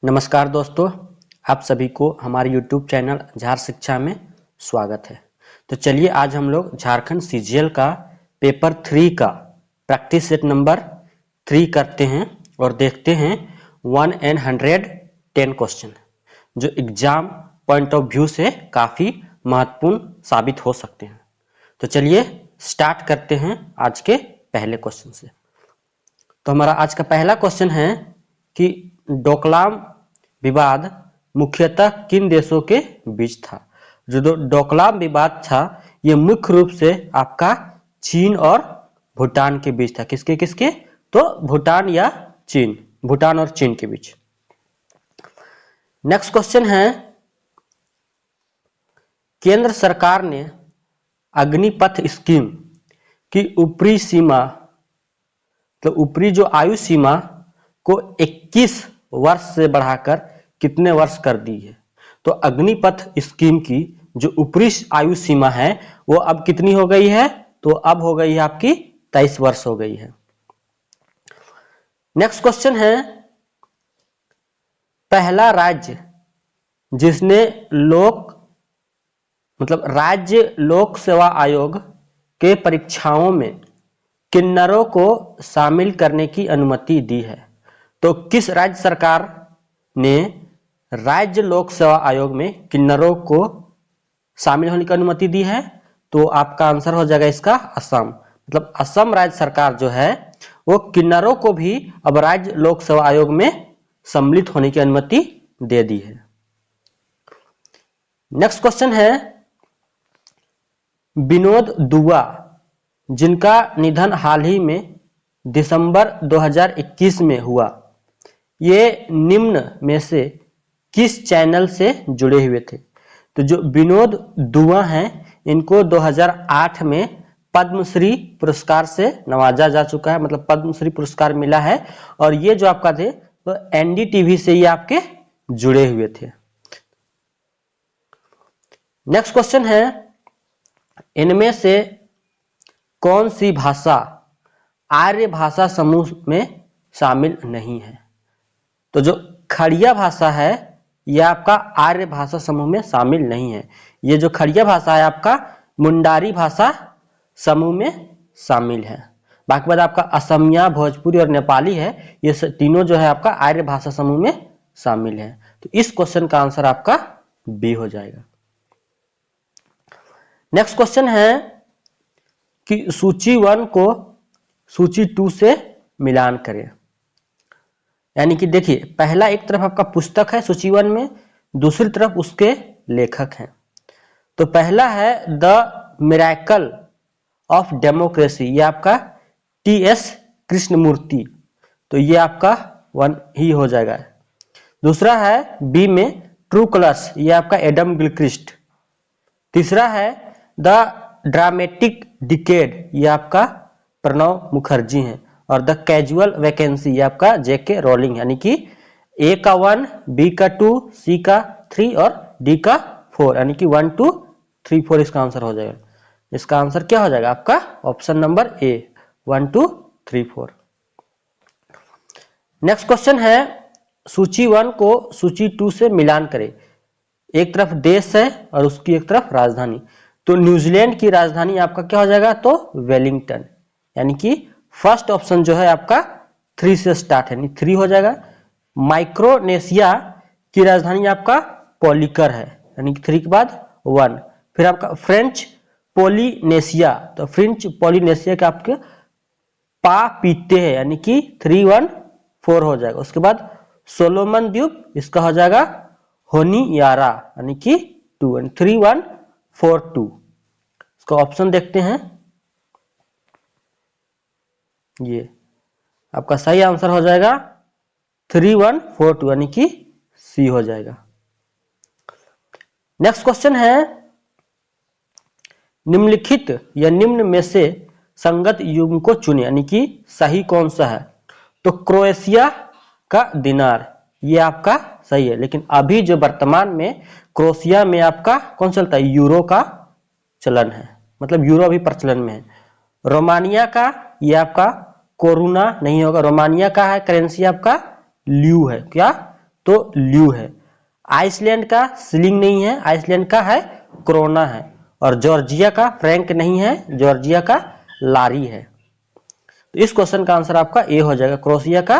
नमस्कार दोस्तों, आप सभी को हमारे YouTube चैनल झार शिक्षा में स्वागत है। तो चलिए आज हम लोग झारखंड सीजीएल का पेपर 3 का प्रैक्टिस सेट नंबर 3 करते हैं और देखते हैं 110 क्वेश्चन जो एग्जाम पॉइंट ऑफ व्यू से काफ़ी महत्वपूर्ण साबित हो सकते हैं। तो चलिए स्टार्ट करते हैं आज के पहले क्वेश्चन से। तो हमारा आज का पहला क्वेश्चन है कि डोकलाम विवाद मुख्यतः किन देशों के बीच था। जो डोकलाम विवाद था ये मुख्य रूप से आपका चीन और भूटान के बीच था। किसके किसके? तो भूटान या चीन, भूटान और चीन के बीच। नेक्स्ट क्वेश्चन है, केंद्र सरकार ने अग्निपथ स्कीम की ऊपरी सीमा, तो ऊपरी जो आयु सीमा को 21 वर्ष से बढ़ाकर कितने वर्ष कर दी है। तो अग्निपथ स्कीम की जो ऊपरी आयु सीमा है वो अब कितनी हो गई है? तो अब हो गई है आपकी 23 वर्ष हो गई है। नेक्स्ट क्वेश्चन है, पहला राज्य जिसने राज्य लोक सेवा आयोग के परीक्षाओं में किन्नरों को शामिल करने की अनुमति दी है। तो किस राज्य सरकार ने राज्य लोक सेवा आयोग में किन्नरों को शामिल होने की अनुमति दी है? तो आपका आंसर हो जाएगा इसका असम। मतलब असम राज्य सरकार जो है वो किन्नरों को भी अब राज्य लोक सेवा आयोग में सम्मिलित होने की अनुमति दे दी है। नेक्स्ट क्वेश्चन है, विनोद दुआ जिनका निधन हाल ही में दिसंबर 2021 में हुआ, ये निम्न में से किस चैनल से जुड़े हुए थे। तो जो विनोद दुआ हैं इनको 2008 में पद्मश्री पुरस्कार से नवाजा जा चुका है, मतलब पद्मश्री पुरस्कार मिला है। और ये जो आपका थे तो एनडीटीवी से ये आपके जुड़े हुए थे। नेक्स्ट क्वेश्चन है, इनमें से कौन सी भाषा आर्य भाषा समूह में शामिल नहीं है। तो जो खड़िया भाषा है यह आपका आर्य भाषा समूह में शामिल नहीं है। ये जो खड़िया भाषा है आपका मुंडारी भाषा समूह में शामिल है। बाकी बात आपका असमिया, भोजपुरी और नेपाली है, ये तीनों जो है आपका आर्य भाषा समूह में शामिल है। तो इस क्वेश्चन का आंसर आपका बी हो जाएगा। नेक्स्ट क्वेश्चन है कि सूची 1 को सूची 2 से मिलान करें। यानी कि देखिए, पहला एक तरफ आपका पुस्तक है सूची 1 में, दूसरी तरफ उसके लेखक हैं। तो पहला है द मिरेकल ऑफ डेमोक्रेसी, ये आपका टी.एस. कृष्णमूर्ति, तो ये आपका 1 ही हो जाएगा। दूसरा है बी में ट्रू कलर्स, ये आपका एडम गिलक्रिस्ट। तीसरा है द ड्रामेटिक डिकेड, ये आपका प्रणव मुखर्जी हैं। और द कैजुअल वैकेंसी ये आपका जेके रोलिंग, यानी कि ए का 1, बी का 2, सी का 3 और डी का 4, यानी कि 1 2 3 4 इसका आंसर हो जाएगा। इसका आंसर क्या हो जाएगा आपका? Option number A, 1 2 3 4। Next question है, सूची 1 को सूची 2 से मिलान करें। एक तरफ देश है और उसकी एक तरफ राजधानी। तो न्यूजीलैंड की राजधानी आपका क्या हो जाएगा? तो वेलिंगटन, यानी कि फर्स्ट ऑप्शन जो है आपका 3 से स्टार्ट है, यानी 3 हो जाएगा। माइक्रोनेशिया की राजधानी आपका पॉलिकर है, यानी कि 3 के बाद 1। फिर आपका फ्रेंच पोलिनेशिया, तो फ्रेंच पोलिनेशिया के आपके पा पीते हैं, यानी कि 3 1 4 हो जाएगा। उसके बाद सोलोमन द्वीप, इसका हो जाएगा होनियारा, यानी कि 2 3 1 4 2। इसका ऑप्शन देखते हैं, ये आपका सही आंसर हो जाएगा 3 1 4 2, यानी कि सी हो जाएगा। नेक्स्ट क्वेश्चन है, निम्नलिखित या निम्न में से संगत युग्म को चुने, यानी कि सही कौन सा है। तो क्रोएशिया का दिनार ये आपका सही है, लेकिन अभी जो वर्तमान में क्रोएशिया में आपका कौन चलता है? यूरो का चलन है, मतलब यूरो अभी प्रचलन में है। रोमानिया का ये आपका कोरोना नहीं होगा, रोमानिया का है करेंसी आपका ल्यू है क्या? तो ल्यू है। आइसलैंड का सीलिंग नहीं है, आइसलैंड का है क्रोना है। और जॉर्जिया का फ्रैंक नहीं है, जॉर्जिया का लारी है। तो इस क्वेश्चन का आंसर आपका ए हो जाएगा, क्रोएशिया का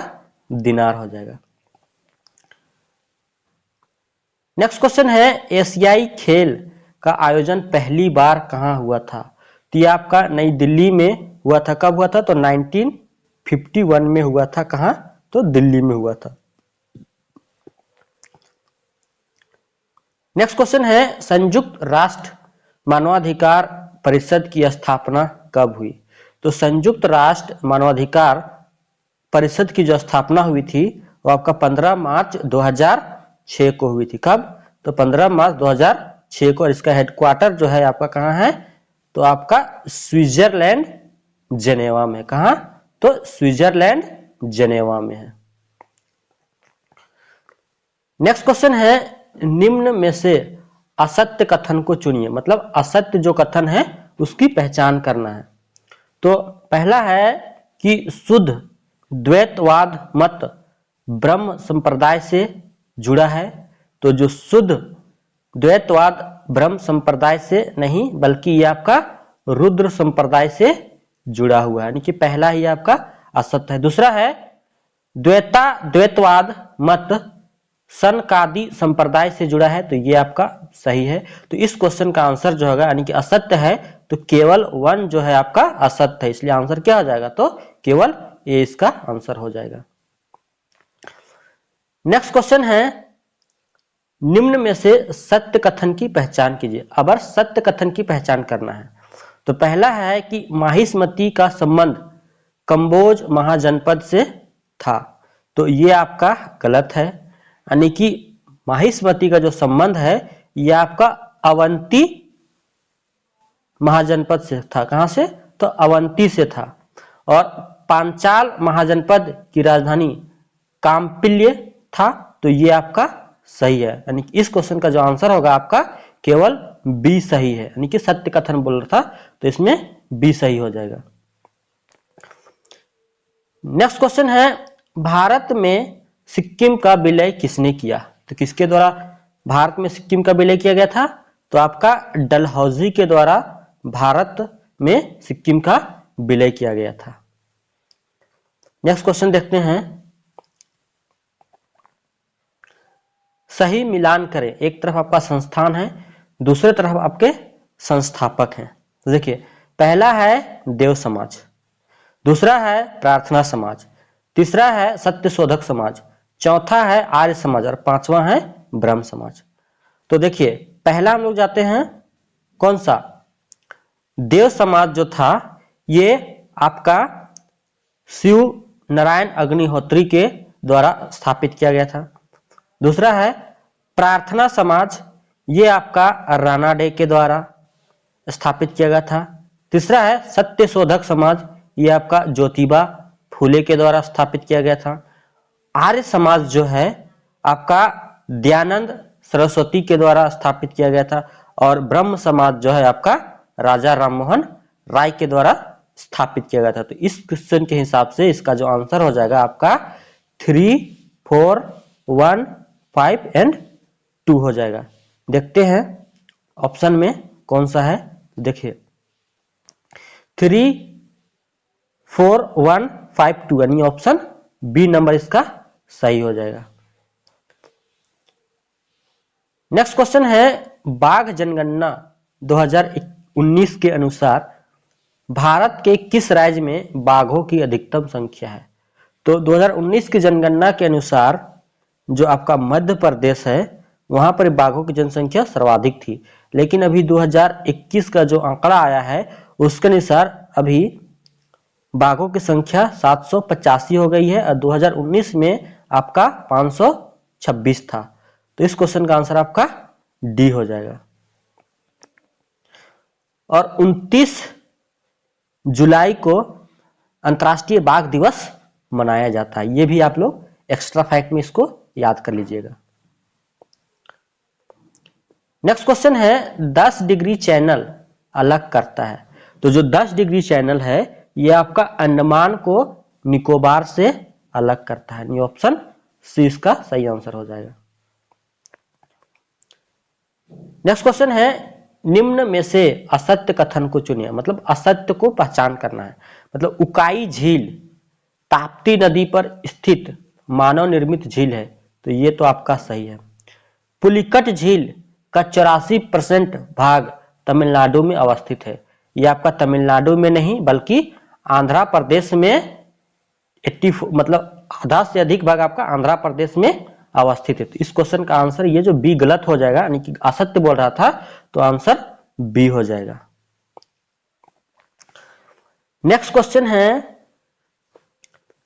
दिनार हो जाएगा। नेक्स्ट क्वेश्चन है एशियाई खेल का आयोजन पहली बार कहां हुआ था? तो ये आपका नई दिल्ली में हुआ था। कब हुआ था? तो 1951 में हुआ था। कहां? तो दिल्ली में हुआ था। नेक्स्ट क्वेश्चन है संयुक्त राष्ट्र मानवाधिकार परिषद की स्थापना कब हुई? तो संयुक्त राष्ट्र मानवाधिकार परिषद की जो स्थापना हुई थी वो आपका 15 मार्च 2006 को हुई थी। कब? तो 15 मार्च 2006 को। और इसका हेडक्वार्टर जो है आपका कहाँ है? तो आपका स्विट्जरलैंड जेनेवा में। कहाँ? तो स्विट्जरलैंड जेनेवा में है। नेक्स्ट क्वेश्चन है निम्न में से असत्य कथन को चुनिए। मतलब असत्य जो कथन है उसकी पहचान करना है। तो पहला है कि शुद्ध द्वैतवाद मत ब्रह्म संप्रदाय से जुड़ा है। तो जो शुद्ध द्वैतवाद ब्रह्म संप्रदाय से नहीं बल्कि ये आपका रुद्र संप्रदाय से जुड़ा हुआ है, यानी कि पहला ही आपका असत्य है। दूसरा है द्वैतवाद मत सनकादि संप्रदाय से जुड़ा है। तो ये आपका सही है। तो इस क्वेश्चन का आंसर जो होगा यानी कि असत्य है तो केवल 1 जो है आपका असत्य है, इसलिए आंसर क्या हो जाएगा? तो केवल ये इसका आंसर हो जाएगा। नेक्स्ट क्वेश्चन है निम्न में से सत्य कथन की पहचान कीजिए। अब सत्य कथन की पहचान करना है। तो पहला है कि माहिष्मती का संबंध कंबोज महाजनपद से था। तो ये आपका गलत है, यानी कि माहिष्मती का जो संबंध है ये आपका अवंती महाजनपद से था। कहां से? तो अवंती से था। और पांचाल महाजनपद की राजधानी काम्पिल्य था। तो ये आपका सही है, यानी कि इस क्वेश्चन का जो आंसर होगा आपका केवल बी सही है, यानी कि सत्य कथन बोल रहा था तो इसमें बी सही हो जाएगा। नेक्स्ट क्वेश्चन है भारत में सिक्किम का विलय किसने किया? तो किसके द्वारा भारत में सिक्किम का विलय किया गया था? तो आपका डलहौजी के द्वारा भारत में सिक्किम का विलय किया गया था। नेक्स्ट क्वेश्चन देखते हैं। सही मिलान करें। एक तरफ आपका संस्थान है, दूसरे तरफ आपके संस्थापक हैं। तो देखिए पहला है देव समाज, दूसरा है प्रार्थना समाज, तीसरा है सत्य शोधक समाज, चौथा है आर्य समाज और पांचवा है ब्रह्म समाज। तो देखिए पहला हम लोग जाते हैं कौन सा? देव समाज जो था ये आपका शिव नारायण अग्निहोत्री के द्वारा स्थापित किया गया था। दूसरा है प्रार्थना समाज, ये आपका रानाडे के द्वारा स्थापित किया गया था। तीसरा है सत्य शोधक समाज, ये आपका ज्योतिबा फूले के द्वारा स्थापित किया गया था। आर्य समाज जो है आपका दयानंद सरस्वती के द्वारा स्थापित किया गया था। और ब्रह्म समाज जो है आपका राजा राममोहन राय के द्वारा स्थापित किया गया था। तो इस क्वेश्चन के हिसाब से इसका जो आंसर हो जाएगा आपका 3, 4, 1, 5 एंड 2 हो जाएगा। देखते हैं ऑप्शन में कौन सा है। देखिए 3, 4, 1, 5, 2 यानी ऑप्शन बी नंबर इसका सही हो जाएगा। नेक्स्ट क्वेश्चन है बाघ जनगणना 2019 के अनुसार भारत के किस राज्य में बाघों की अधिकतम संख्या है? तो 2019 की जनगणना के अनुसार जो आपका मध्य प्रदेश है वहां पर बाघों की जनसंख्या सर्वाधिक थी। लेकिन अभी 2021 का जो आंकड़ा आया है उसके अनुसार अभी बाघों की संख्या 785 हो गई है और 2019 में आपका 526 था। तो इस क्वेश्चन का आंसर आपका डी हो जाएगा। और 29 जुलाई को अंतर्राष्ट्रीय बाघ दिवस मनाया जाता है। ये भी आप लोग एक्स्ट्रा फैक्ट में इसको याद कर लीजिएगा। नेक्स्ट क्वेश्चन है 10 डिग्री चैनल अलग करता है। तो जो 10 डिग्री चैनल है ये आपका अंडमान को निकोबार से अलग करता है। ऑप्शन सी इसका सही आंसर हो जाएगा। नेक्स्ट क्वेश्चन है, निम्न में से असत्य कथन को चुनिए, मतलब असत्य को पहचान करना है। मतलब उकाई झील ताप्ती नदी पर स्थित मानव निर्मित झील है, तो ये तो आपका सही है। पुलिकट झील का 84% भाग तमिलनाडु में अवस्थित है, ये आपका तमिलनाडु में नहीं बल्कि आंध्र प्रदेश में 80 मतलब आधा से अधिक भाग आपका आंध्र प्रदेश में अवस्थित है। तो इस क्वेश्चन का आंसर ये जो बी गलत हो जाएगा, यानी कि असत्य बोल रहा था, तो आंसर बी हो जाएगा। नेक्स्ट क्वेश्चन है,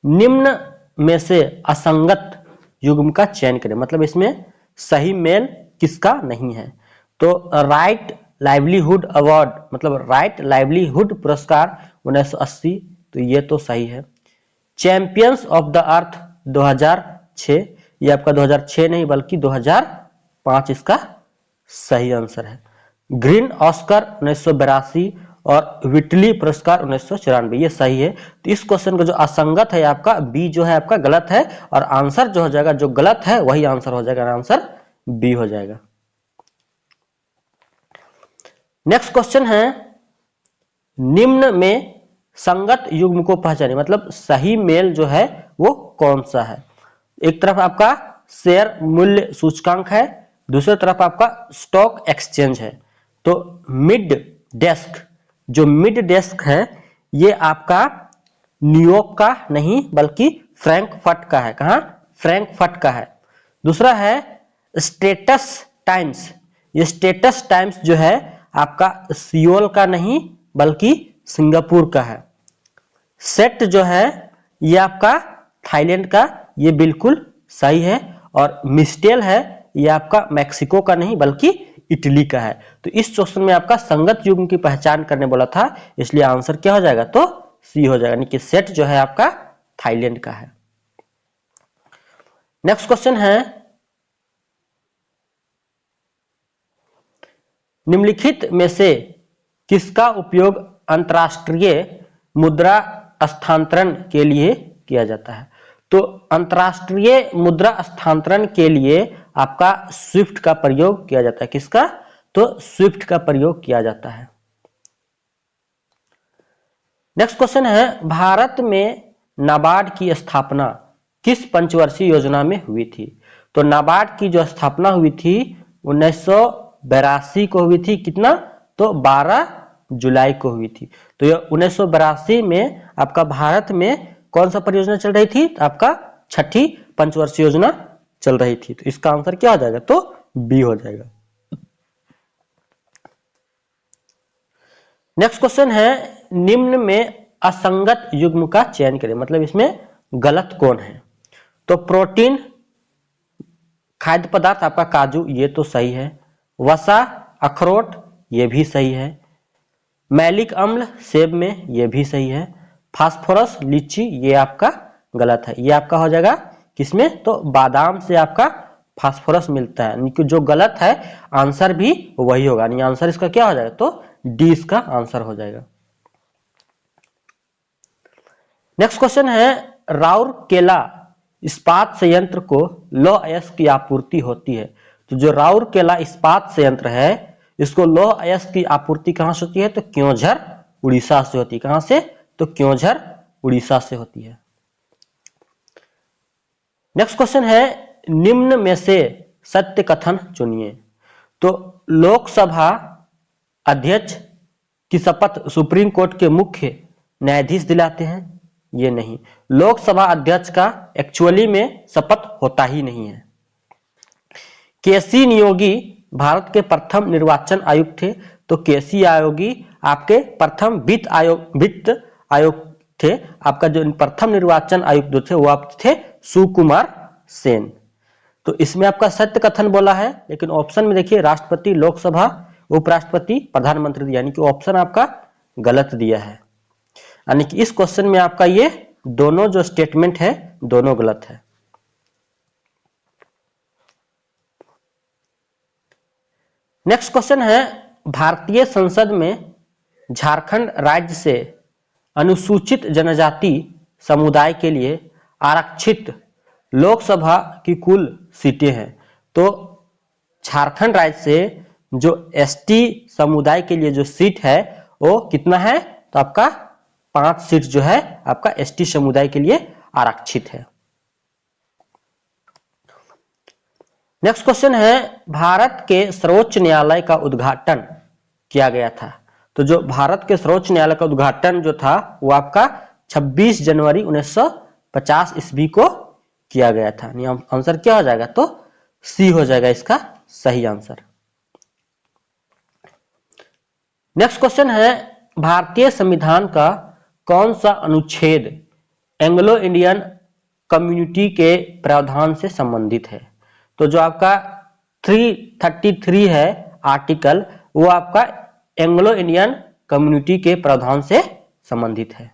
निम्न में से असंगत युग्म का चयन करें, मतलब इसमें सही मेल किसका नहीं है। तो राइट लाइवलीहुड अवार्ड मतलब राइट लाइवलीहुड पुरस्कार 1980, तो ये तो सही है। चैंपियंस ऑफ द अर्थ 2006, ये आपका 2006 नहीं बल्कि 2005 इसका सही आंसर है। ग्रीन ऑस्कर 1982 और विटली पुरस्कार 1994, ये सही है। तो इस क्वेश्चन का जो असंगत है आपका बी जो है आपका गलत है, और आंसर जो हो जाएगा जो गलत है वही आंसर हो जाएगा, आंसर बी हो जाएगा। नेक्स्ट क्वेश्चन है, निम्न में संगत युग्म को पहचानिए, मतलब सही मेल जो है वो कौन सा है। एक तरफ आपका शेयर मूल्य सूचकांक है, दूसरी तरफ आपका स्टॉक एक्सचेंज है। तो मिड डेस्क, जो मिड डेस्क है ये आपका न्यूयॉर्क का नहीं बल्कि फ्रैंकफर्ट का है। कहाँ? फ्रैंकफर्ट का है। दूसरा है स्टेटस टाइम्स, ये स्टेटस टाइम्स जो है आपका सियोल का नहीं बल्कि सिंगापुर का है। सेट जो है ये आपका थाईलैंड का, ये बिल्कुल सही है। और मिस्टेल है ये आपका मैक्सिको का नहीं बल्कि इटली का है। तो इस क्वेश्चन में आपका संगत युग्म की पहचान करने बोला था, इसलिए आंसर क्या हो जाएगा, तो सी हो जाएगा, यानी कि सेट जो है आपका थाईलैंड का है। नेक्स्ट क्वेश्चन है, निम्नलिखित में से किसका उपयोग अंतरराष्ट्रीय मुद्रा स्थानांतरण के लिए किया जाता है। तो अंतरराष्ट्रीय मुद्रा स्थानांतरण के लिए आपका स्विफ्ट का प्रयोग किया जाता है। किसका? तो स्विफ्ट का प्रयोग किया जाता है। नेक्स्ट क्वेश्चन है, भारत में नाबार्ड की स्थापना किस पंचवर्षीय योजना में हुई थी। तो नाबार्ड की जो स्थापना हुई थी 1982 को हुई थी। कितना? तो 12 जुलाई को हुई थी। तो ये 1982 में आपका भारत में कौन सा परियोजना चल रही थी, आपका छठी पंचवर्षीय योजना चल रही थी। तो इसका आंसर क्या हो जाएगा, तो बी हो जाएगा। नेक्स्ट क्वेश्चन है, निम्न में असंगत युग्म का चयन करें, मतलब इसमें गलत कौन है। तो प्रोटीन खाद्य पदार्थ आपका काजू, ये तो सही है। वसा अखरोट, ये भी सही है। मैलिक अम्ल सेब में, ये भी सही है। फास्फोरस लीची, ये आपका गलत है। ये आपका हो जाएगा किसमें, तो बादाम से आपका फास्फोरस मिलता है, यानी जो गलत है आंसर भी वही होगा, यानी आंसर इसका क्या हो जाएगा, तो डी इसका आंसर हो जाएगा। नेक्स्ट क्वेश्चन है, राउरकेला इस्पात संयंत्र को लौह अयस्क की आपूर्ति होती है। तो जो राउरकेला इस्पात संयंत्र है इसको लौह अयस्क की आपूर्ति कहां से होती है, तो क्योंझर उड़ीसा से होती है। कहां से? तो क्योंझर उड़ीसा से होती है। नेक्स्ट क्वेश्चन है, निम्न में से सत्य कथन चुनिए। तो लोकसभा अध्यक्ष की शपथ सुप्रीम कोर्ट के मुख्य न्यायाधीश दिलाते हैं, ये नहीं। लोकसभा अध्यक्ष का एक्चुअली में शपथ होता ही नहीं है। केसी नियोगी भारत के प्रथम निर्वाचन आयुक्त थे। तो केसी आयोगी आपके प्रथम वित्त आयोग थे। आपका जो प्रथम निर्वाचन आयुक्त जो थे वो आप थे सुकुमार सेन। तो इसमें आपका सत्य कथन बोला है, लेकिन ऑप्शन में देखिए राष्ट्रपति, लोकसभा, उपराष्ट्रपति, प्रधानमंत्री, यानी कि ऑप्शन आपका गलत दिया है। यानी कि इस क्वेश्चन में आपका ये दोनों जो स्टेटमेंट है दोनों गलत है। नेक्स्ट क्वेश्चन है, भारतीय संसद में झारखंड राज्य से अनुसूचित जनजाति समुदाय के लिए आरक्षित लोकसभा की कुल सीटें हैं, तो झारखंड राज्य से जो एसटी समुदाय के लिए जो सीट है वो कितना है, तो आपका 5 सीट जो है आपका एसटी समुदाय के लिए आरक्षित है। नेक्स्ट क्वेश्चन है, भारत के सर्वोच्च न्यायालय का उद्घाटन किया गया था। तो जो भारत के सर्वोच्च न्यायालय का उद्घाटन जो था वो आपका 26 जनवरी 1950 ईस्वी को किया गया था। आंसर क्या हो जाएगा, तो सी हो जाएगा इसका सही आंसर। नेक्स्ट क्वेश्चन है, भारतीय संविधान का कौन सा अनुच्छेद एंग्लो इंडियन कम्युनिटी के प्रावधान से संबंधित है। तो जो आपका 333 है आर्टिकल, वो आपका एंग्लो इंडियन कम्युनिटी के प्रावधान से संबंधित है।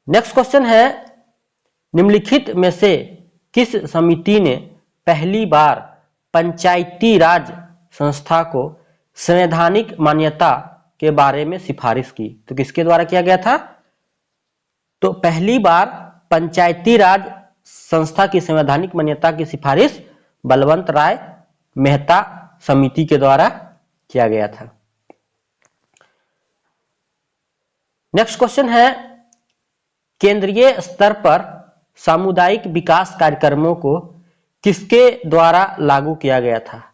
नेक्स्ट क्वेश्चन है, निम्नलिखित में से किस समिति ने पहली बार पंचायती राज संस्था को संवैधानिक मान्यता के बारे में सिफारिश की। तो किसके द्वारा किया गया था, तो पहली बार पंचायती राज संस्था की संवैधानिक मान्यता की सिफारिश बलवंत राय मेहता समिति के द्वारा किया गया था। नेक्स्ट क्वेश्चन है, केंद्रीय स्तर पर सामुदायिक विकास कार्यक्रमों को किसके द्वारा लागू किया गया था।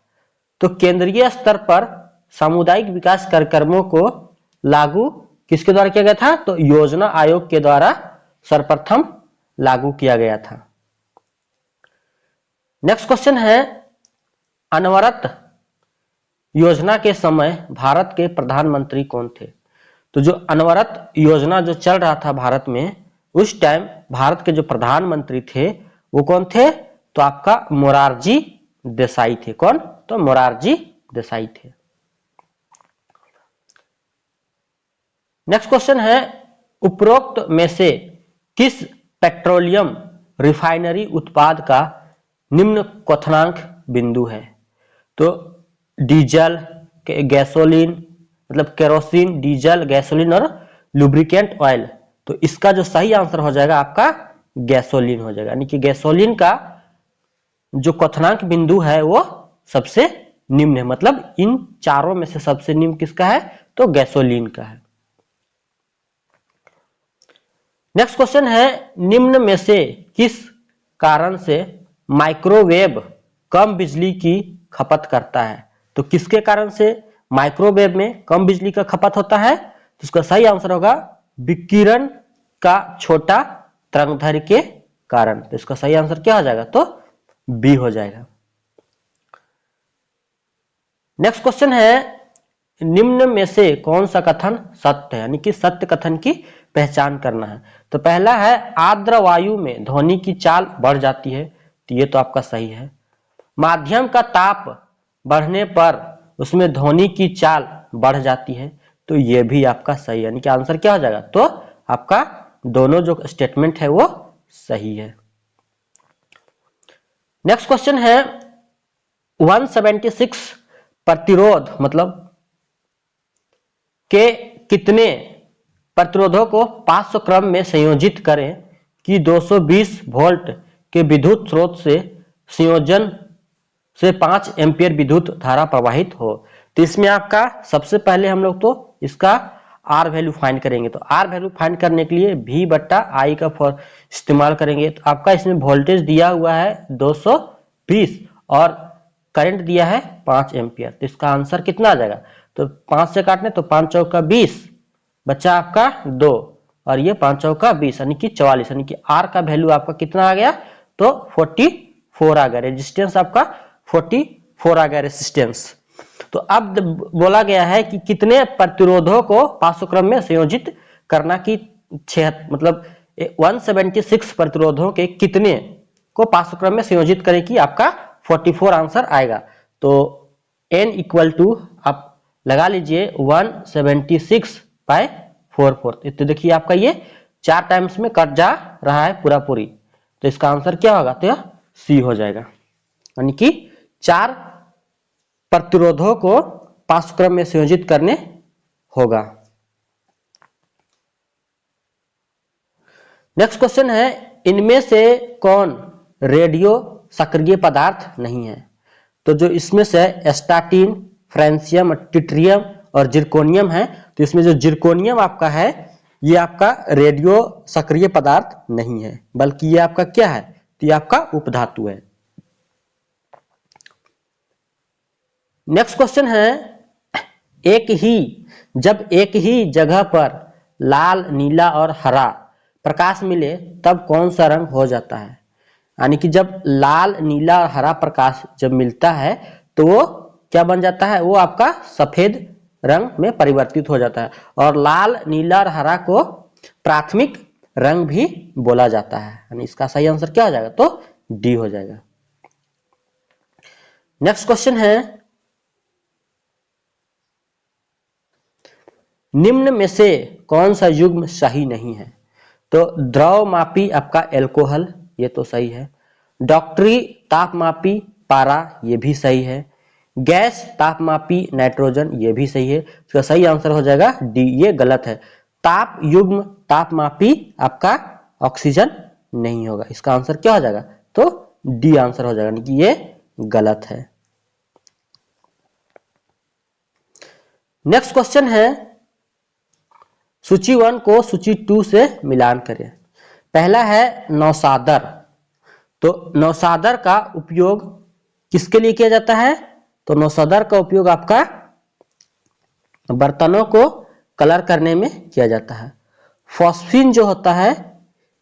तो केंद्रीय स्तर पर सामुदायिक विकास कार्यक्रमों को लागू किसके द्वारा किया गया था, तो योजना आयोग के द्वारा सर्वप्रथम लागू किया गया था। नेक्स्ट क्वेश्चन है, अनवरत योजना के समय भारत के प्रधानमंत्री कौन थे। तो जो अनवरत योजना जो चल रहा था भारत में, उस टाइम भारत के जो प्रधानमंत्री थे वो कौन थे, तो आपका मोरारजी देसाई थे। कौन, तो मोरारजी देसाई थे। नेक्स्ट क्वेश्चन है, उपरोक्त में से किस पेट्रोलियम रिफाइनरी उत्पाद का निम्न क्वथनांक बिंदु है। तो डीजल, गैसोलीन, मतलब केरोसिन, डीजल, गैसोलीन और लुब्रिकेंट ऑयल। तो इसका जो सही आंसर हो जाएगा आपका गैसोलीन हो जाएगा, यानी कि गैसोलीन का जो क्वथनांक बिंदु है वो सबसे निम्न है। मतलब इन चारों में से सबसे निम्न किसका है, तो गैसोलीन का है। नेक्स्ट क्वेश्चन है, निम्न में से किस कारण से माइक्रोवेव कम बिजली की खपत करता है। तो किसके कारण से माइक्रोवेव में कम बिजली का खपत होता है, तो इसका सही आंसर होगा विकिरण का छोटा तरंगदैर्घ्य के कारण। तो इसका सही आंसर क्या हो जाएगा, तो बी हो जाएगा। नेक्स्ट क्वेश्चन है, निम्न में से कौन सा कथन सत्य है, यानी कि सत्य कथन की पहचान करना है। तो पहला है, आर्द्र वायु में ध्वनि की चाल बढ़ जाती है। तो ये तो आपका सही है। माध्यम का ताप बढ़ने पर उसमें ध्वनि की चाल बढ़ जाती है। तो ये भी आपका सही है, यानी कि आंसर क्या हो जाएगा, तो आपका दोनों जो स्टेटमेंट है वो सही है। नेक्स्ट क्वेश्चन है, 176 प्रतिरोध मतलब के कितने प्रतिरोधों को 500 क्रम में संयोजित करें कि 220 वोल्ट के विद्युत स्रोत से संयोजन से 5 एम्पियर विद्युत धारा प्रवाहित हो। तो इसमें आपका सबसे पहले हम लोग तो इसका आर वैल्यू फाइंड करेंगे। तो आर वैल्यू फाइंड करने के लिए V बट्टा आई का इस्तेमाल करेंगे। तो आपका इसमें वोल्टेज दिया हुआ है 220 और करंट दिया है 5 एम्पियर। तो इसका आंसर कितना आ जाएगा, तो 5 से काटने तो 5 चौका 20, बच्चा आपका 2 और ये 5 चौका 20 यानी कि 44, यानी कि आर का वैल्यू आपका कितना आ गया, तो 44 आ गया। रेजिस्टेंस आपका 44 आ गया रेजिस्टेंस। तो अब बोला गया है कि कितने प्रतिरोधों को 500 क्रम में संयोजित करना की 176 प्रतिरोधों के कितने को 500 क्रम में संयोजित करें कि आपका 44 आंसर आएगा। तो n इक्वल टू आप लगा लीजिए 176/44। तो देखिए आपका ये 4 टाइम्स में कट जा रहा है पूरा पूरी। तो इसका आंसर क्या होगा, तो सी हो जाएगा, यानी कि 4 प्रतिरोधों को 500 क्रम में संयोजित करने होगा। नेक्स्ट क्वेश्चन है, इनमें से कौन रेडियो सक्रिय पदार्थ नहीं है? तो जो इसमें से एस्टाटीन, फ्रेंसियम, टिट्रियम और जिरकोनियम है, तो इसमें जो जिरकोनियम आपका है ये आपका रेडियो सक्रिय पदार्थ नहीं है, बल्कि ये आपका क्या है? तो ये आपका उपधातु है। नेक्स्ट क्वेश्चन है, जब एक ही जगह पर लाल, नीला और हरा प्रकाश मिले तब कौन सा रंग हो जाता है? यानी कि जब लाल, नीला और हरा प्रकाश जब मिलता है तो वो क्या बन जाता है? वो आपका सफेद रंग में परिवर्तित हो जाता है। और लाल, नीला और हरा को प्राथमिक रंग भी बोला जाता है। यानी इसका सही आंसर क्या हो जाएगा? तो डी हो जाएगा। नेक्स्ट क्वेश्चन है, निम्न में से कौन सा युग्म सही नहीं है? तो द्रवमापी आपका एल्कोहल, ये तो सही है। डॉक्टरी तापमापी पारा, ये भी सही है। गैस तापमापी नाइट्रोजन, ये भी सही है। इसका सही आंसर हो जाएगा डी, ये गलत है। ताप युग्म तापमापी आपका ऑक्सीजन नहीं होगा। इसका आंसर क्या हो जाएगा? तो डी आंसर हो जाएगा, कि ये गलत है। नेक्स्ट क्वेश्चन है, सूची 1 को सूची 2 से मिलान करें। पहला है नौसादर। तो नौसादर का उपयोग किसके लिए किया जाता है? तो नौसादर का उपयोग आपका बर्तनों को कलर करने में किया जाता है। फॉस्फीन जो होता है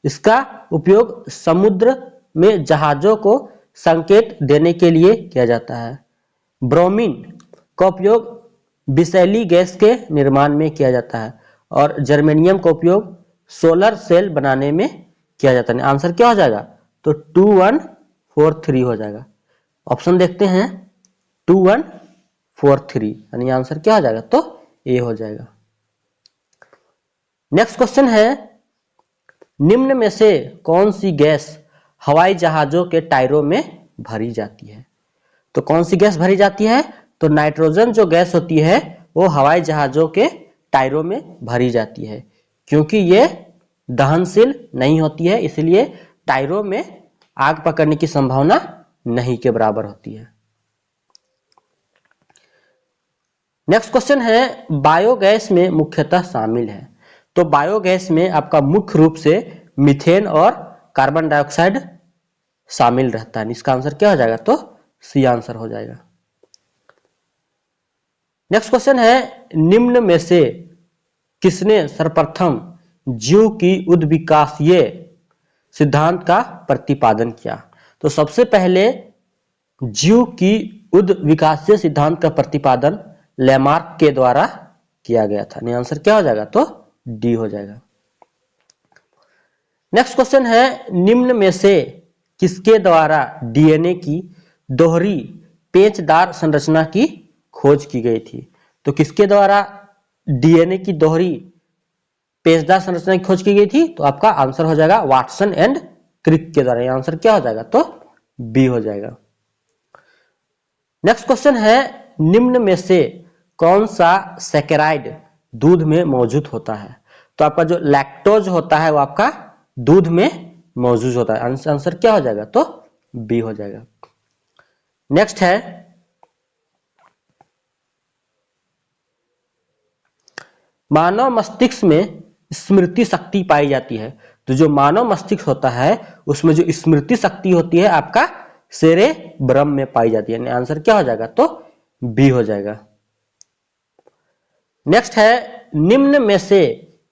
इसका उपयोग समुद्र में जहाजों को संकेत देने के लिए किया जाता है। ब्रोमीन का उपयोग विषैली गैस के निर्माण में किया जाता है। और जर्मेनियम का उपयोग सोलर सेल बनाने में किया जाता है। आंसर क्या हो जाएगा? तो 2143 हो जाएगा। ऑप्शन देखते हैं, 2143, यानी आंसर क्या हो जाएगा? तो ए हो जाएगा। नेक्स्ट क्वेश्चन है, निम्न में से कौन सी गैस हवाई जहाजों के टायरों में भरी जाती है? तो कौन सी गैस भरी जाती है? तो नाइट्रोजन जो गैस होती है वो हवाई जहाजों के टायरों में भरी जाती है, क्योंकि ये दहनशील नहीं होती है, इसलिए टायरों में आग पकड़ने की संभावना नहीं के बराबर होती है। नेक्स्ट क्वेश्चन है, बायोगैस में मुख्यतः शामिल है। तो बायोगैस में आपका मुख्य रूप से मीथेन और कार्बन डाइऑक्साइड शामिल रहता है। इसका आंसर क्या हो जाएगा? तो सी आंसर हो जाएगा। नेक्स्ट क्वेश्चन है, निम्न में से किसने सर्वप्रथम जीव की उद्विकासीय सिद्धांत का प्रतिपादन किया? तो सबसे पहले जीव की उद्विकासीय सिद्धांत का प्रतिपादन लैमार्क के द्वारा किया गया था। आंसर क्या हो जाएगा? तो डी हो जाएगा। नेक्स्ट क्वेश्चन है, निम्न में से किसके द्वारा डीएनए की दोहरी पेचदार संरचना की खोज की गई थी? तो किसके द्वारा डीएनए की दोहरी पेचदार संरचना की खोज की गई थी? तो आपका आंसर हो जाएगा वाटसन एंड क्रिक के द्वारा। यह आंसर क्या हो जाएगा? तो बी हो जाएगा। नेक्स्ट क्वेश्चन है, निम्न में से कौन सा सैकेराइड दूध में मौजूद होता है? तो आपका जो लैक्टोज होता है वो आपका दूध में मौजूद होता है। आंसर क्या हो जाएगा? तो बी हो जाएगा। नेक्स्ट है, मानव मस्तिष्क में स्मृति शक्ति पाई जाती है। तो जो मानव मस्तिष्क होता है उसमें जो स्मृति शक्ति होती है आपका सेरेब्रम में पाई जाती है। आंसर क्या हो जाएगा? तो बी हो जाएगा। नेक्स्ट है, निम्न में से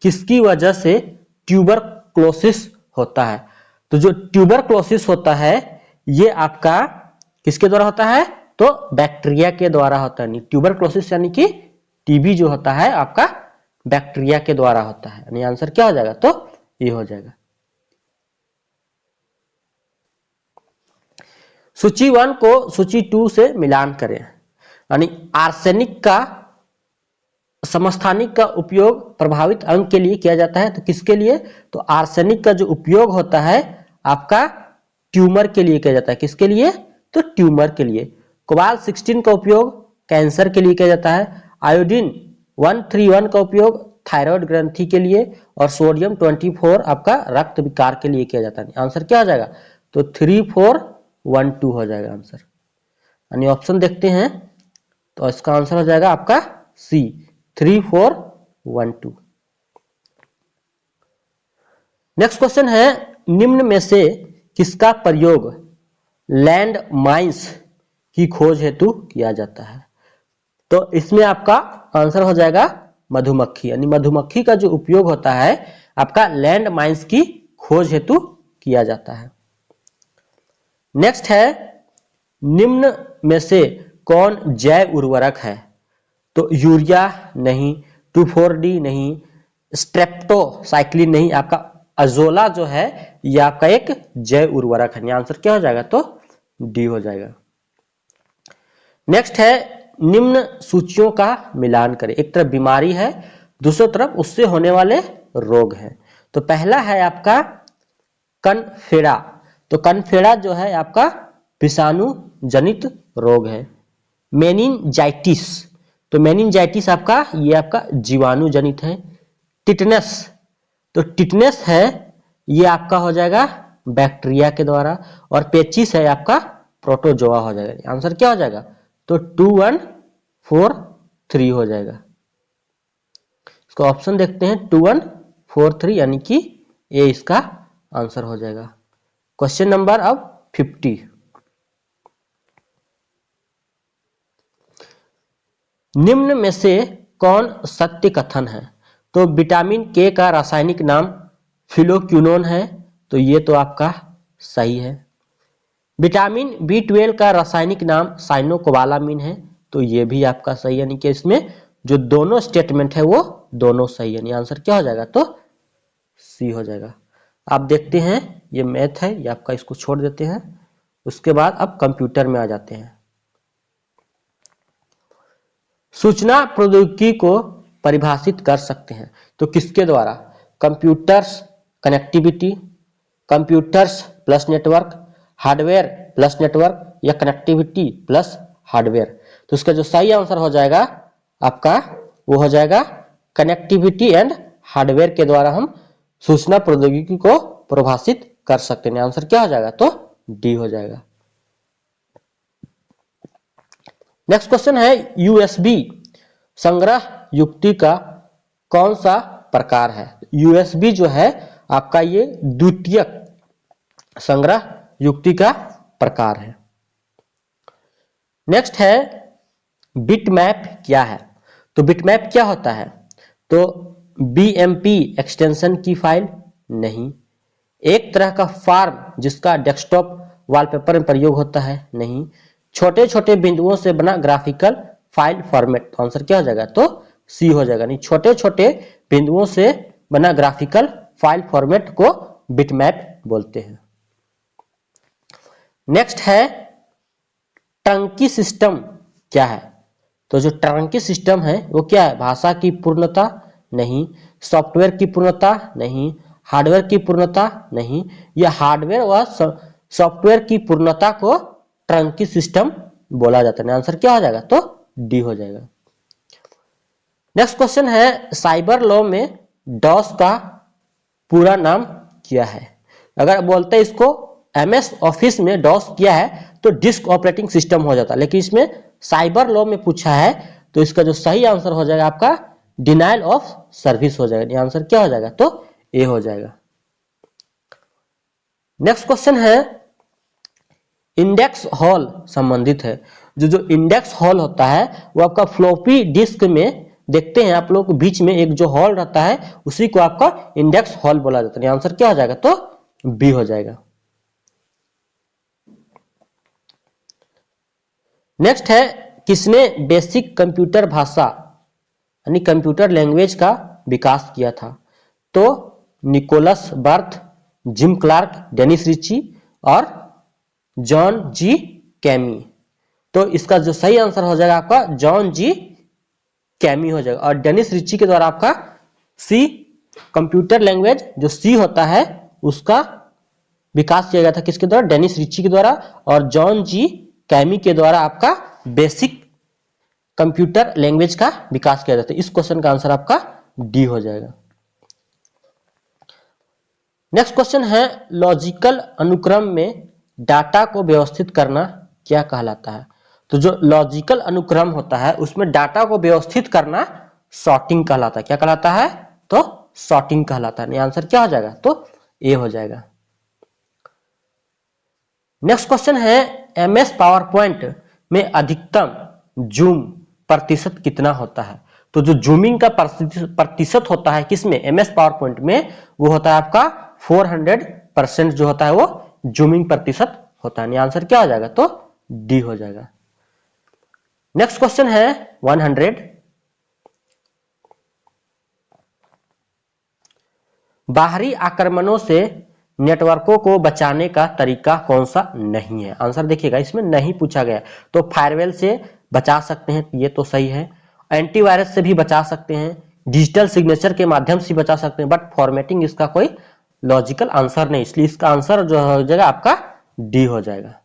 किसकी वजह से ट्यूबरक्लोसिस होता है? तो जो ट्यूबरक्लोसिस होता है ये आपका किसके द्वारा होता है? तो बैक्टीरिया के द्वारा होता है। ट्यूबरक्लोसिस यानी कि टीबी जो होता है आपका बैक्टीरिया के द्वारा होता है। यानी आंसर क्या हो जाएगा? तो ये हो जाएगा। सूची 1 को सूची 2 से मिलान करें। यानी आर्सेनिक का समस्थानिक का उपयोग प्रभावित अंग के लिए किया जाता है। तो किसके लिए? तो आर्सेनिक का जो उपयोग होता है आपका ट्यूमर के लिए किया जाता है। किसके लिए? तो ट्यूमर के लिए। कोबाल्ट 16 का उपयोग कैंसर के लिए किया जाता है। आयोडीन 131 का उपयोग थायराइड ग्रंथि के लिए और सोडियम 24 आपका रक्त विकार के लिए किया जाता है। आंसर क्या हो जाएगा? तो 3412 हो जाएगा आंसर। यानी ऑप्शन देखते हैं तो इसका आंसर हो जाएगा आपका सी 3412। नेक्स्ट क्वेश्चन है, निम्न में से किसका प्रयोग लैंड माइंस की खोज हेतु किया जाता है? तो इसमें आपका आंसर हो जाएगा मधुमक्खी। यानी मधुमक्खी का जो उपयोग होता है आपका लैंड माइंस की खोज हेतु किया जाता है। नेक्स्ट है, निम्न में से कौन जैव उर्वरक है? तो यूरिया नहीं, 2,4-D नहीं, स्ट्रेप्टोसाइक्लिन नहीं, आपका अजोला जो है ये आपका एक जैव उर्वरक है। आंसर क्या हो जाएगा? तो डी हो जाएगा। नेक्स्ट है, निम्न सूचियों का मिलान करें। एक तरफ बीमारी है, दूसरी तरफ उससे होने वाले रोग हैं। तो पहला है आपका कनफेरा। तो कनफेरा जो है आपका विषाणु जनित रोग है। मेनिंजाइटिस, तो मेनिंजाइटिस आपका ये आपका जीवाणु जनित है। टिटनस, तो टिटनस है ये आपका हो जाएगा बैक्टीरिया के द्वारा। और पेचिस है आपका प्रोटोजोआ हो जाएगा। आंसर क्या हो जाएगा? तो 2143 हो जाएगा। इसका ऑप्शन देखते हैं 2143, यानी कि ए इसका आंसर हो जाएगा। क्वेश्चन नंबर अब 50। निम्न में से कौन सत्य कथन है? तो विटामिन के का रासायनिक नाम फिलोक्विनोन है, तो ये तो आपका सही है। विटामिन B12 का रासायनिक नाम साइनोकोबालामिन है, तो ये भी आपका सही है। यानी कि इसमें जो दोनों स्टेटमेंट है वो दोनों सही है। यानी आंसर क्या हो जाएगा? तो सी हो जाएगा। आप देखते हैं ये मैथ है, ये आपका इसको छोड़ देते हैं। उसके बाद अब कंप्यूटर में आ जाते हैं। सूचना प्रौद्योगिकी को परिभाषित कर सकते हैं तो किसके द्वारा? Computers connectivity, computers plus network, hardware plus network या कनेक्टिविटी प्लस हार्डवेयर। तो इसका जो सही आंसर हो जाएगा आपका वो हो जाएगा कनेक्टिविटी एंड हार्डवेयर के द्वारा हम सूचना प्रौद्योगिकी को परिभाषित कर सकते हैं। आंसर क्या हो जाएगा? तो डी हो जाएगा। नेक्स्ट क्वेश्चन है, यूएसबी संग्रह युक्ति का कौन सा प्रकार है? यूएसबी जो है आपका ये द्वितीयक संग्रह युक्ति का प्रकार है। नेक्स्ट है, बिटमैप क्या है? तो बिटमैप क्या होता है? तो बीएमपी एक्सटेंशन की फाइल नहीं, एक तरह का फॉर्म जिसका डेस्कटॉप वॉलपेपर में प्रयोग होता है नहीं, छोटे छोटे बिंदुओं से बना ग्राफिकल फाइल फॉर्मेट। तो आंसर क्या हो जाएगा? तो सी हो जाएगा। नहीं, छोटे छोटे बिंदुओं से बना ग्राफिकल फाइल फॉर्मेट को बिटमैप बोलते हैं। नेक्स्ट है, ट्रंकी सिस्टम क्या है? तो जो ट्रंकी सिस्टम है वो क्या है? भाषा की पूर्णता नहीं, सॉफ्टवेयर की पूर्णता नहीं, हार्डवेयर की पूर्णता नहीं, या हार्डवेयर व सॉफ्टवेयर की पूर्णता को ट्रंकी सिस्टम बोला जाता है। आंसर क्या हो जाएगा? तो डी हो जाएगा। नेक्स्ट क्वेश्चन है, साइबर लॉ में डॉस का पूरा नाम क्या है? अगर बोलते हैं इसको एमएस ऑफिस में डॉस किया है तो डिस्क ऑपरेटिंग सिस्टम हो जाता है, लेकिन इसमें साइबर लॉ में पूछा है तो इसका जो सही आंसर हो जाएगा आपका डिनायल ऑफ सर्विस हो जाएगा। आंसर क्या हो जाएगा? तो ए हो जाएगा। नेक्स्ट क्वेश्चन है, इंडेक्स हॉल संबंधित है। जो इंडेक्स हॉल होता है वो आपका फ्लॉपी डिस्क में देखते हैं आप लोग, बीच में एक जो हॉल रहता है उसी को आपका इंडेक्स हॉल बोला जाता है। आंसर क्या हो जाएगा? तो बी हो जाएगा। नेक्स्ट है, किसने बेसिक कंप्यूटर भाषा यानी कंप्यूटर लैंग्वेज का विकास किया था? तो Niklaus Wirth, Jim Clark, Dennis Ritchie और जॉन जी कैमी। तो इसका जो सही आंसर हो जाएगा आपका जॉन जी कैमी हो जाएगा। और डेनिस रिची के द्वारा आपका सी कंप्यूटर लैंग्वेज जो सी होता है उसका विकास किया गया था। किसके द्वारा? डेनिस रिची के द्वारा। और जॉन जी कैमी के द्वारा आपका बेसिक कंप्यूटर लैंग्वेज का विकास किया जाता है। इस क्वेश्चन का आंसर आपका डी हो जाएगा। नेक्स्ट क्वेश्चन है लॉजिकल अनुक्रम में डाटा को व्यवस्थित करना क्या कहलाता है। तो जो लॉजिकल अनुक्रम होता है उसमें डाटा को व्यवस्थित करना सॉर्टिंग कहलाता है। क्या कहलाता है? तो सॉर्टिंग कहलाता है। आंसर क्या हो जाएगा? तो ए हो जाएगा। नेक्स्ट क्वेश्चन है एमएस पावर पॉइंट में अधिकतम जूम प्रतिशत कितना होता है। तो जो जूमिंग का प्रतिशत होता है किसमें? एमएस पावर पॉइंट में, वो होता है आपका 400% जो होता है वो जूमिंग प्रतिशत होता है। आंसर क्या हो जाएगा? तो डी हो जाएगा। नेक्स्ट क्वेश्चन है 100 बाहरी आक्रमणों से नेटवर्कों को बचाने का तरीका कौन सा नहीं है। आंसर देखिएगा, इसमें नहीं पूछा गया। तो फायरवॉल से बचा सकते हैं, ये तो सही है। एंटीवायरस से भी बचा सकते हैं, डिजिटल सिग्नेचर के माध्यम से बचा सकते हैं, बट फॉर्मेटिंग इसका कोई लॉजिकल आंसर नहीं, इसलिए इसका आंसर जो हो जाएगा आपका डी हो जाएगा।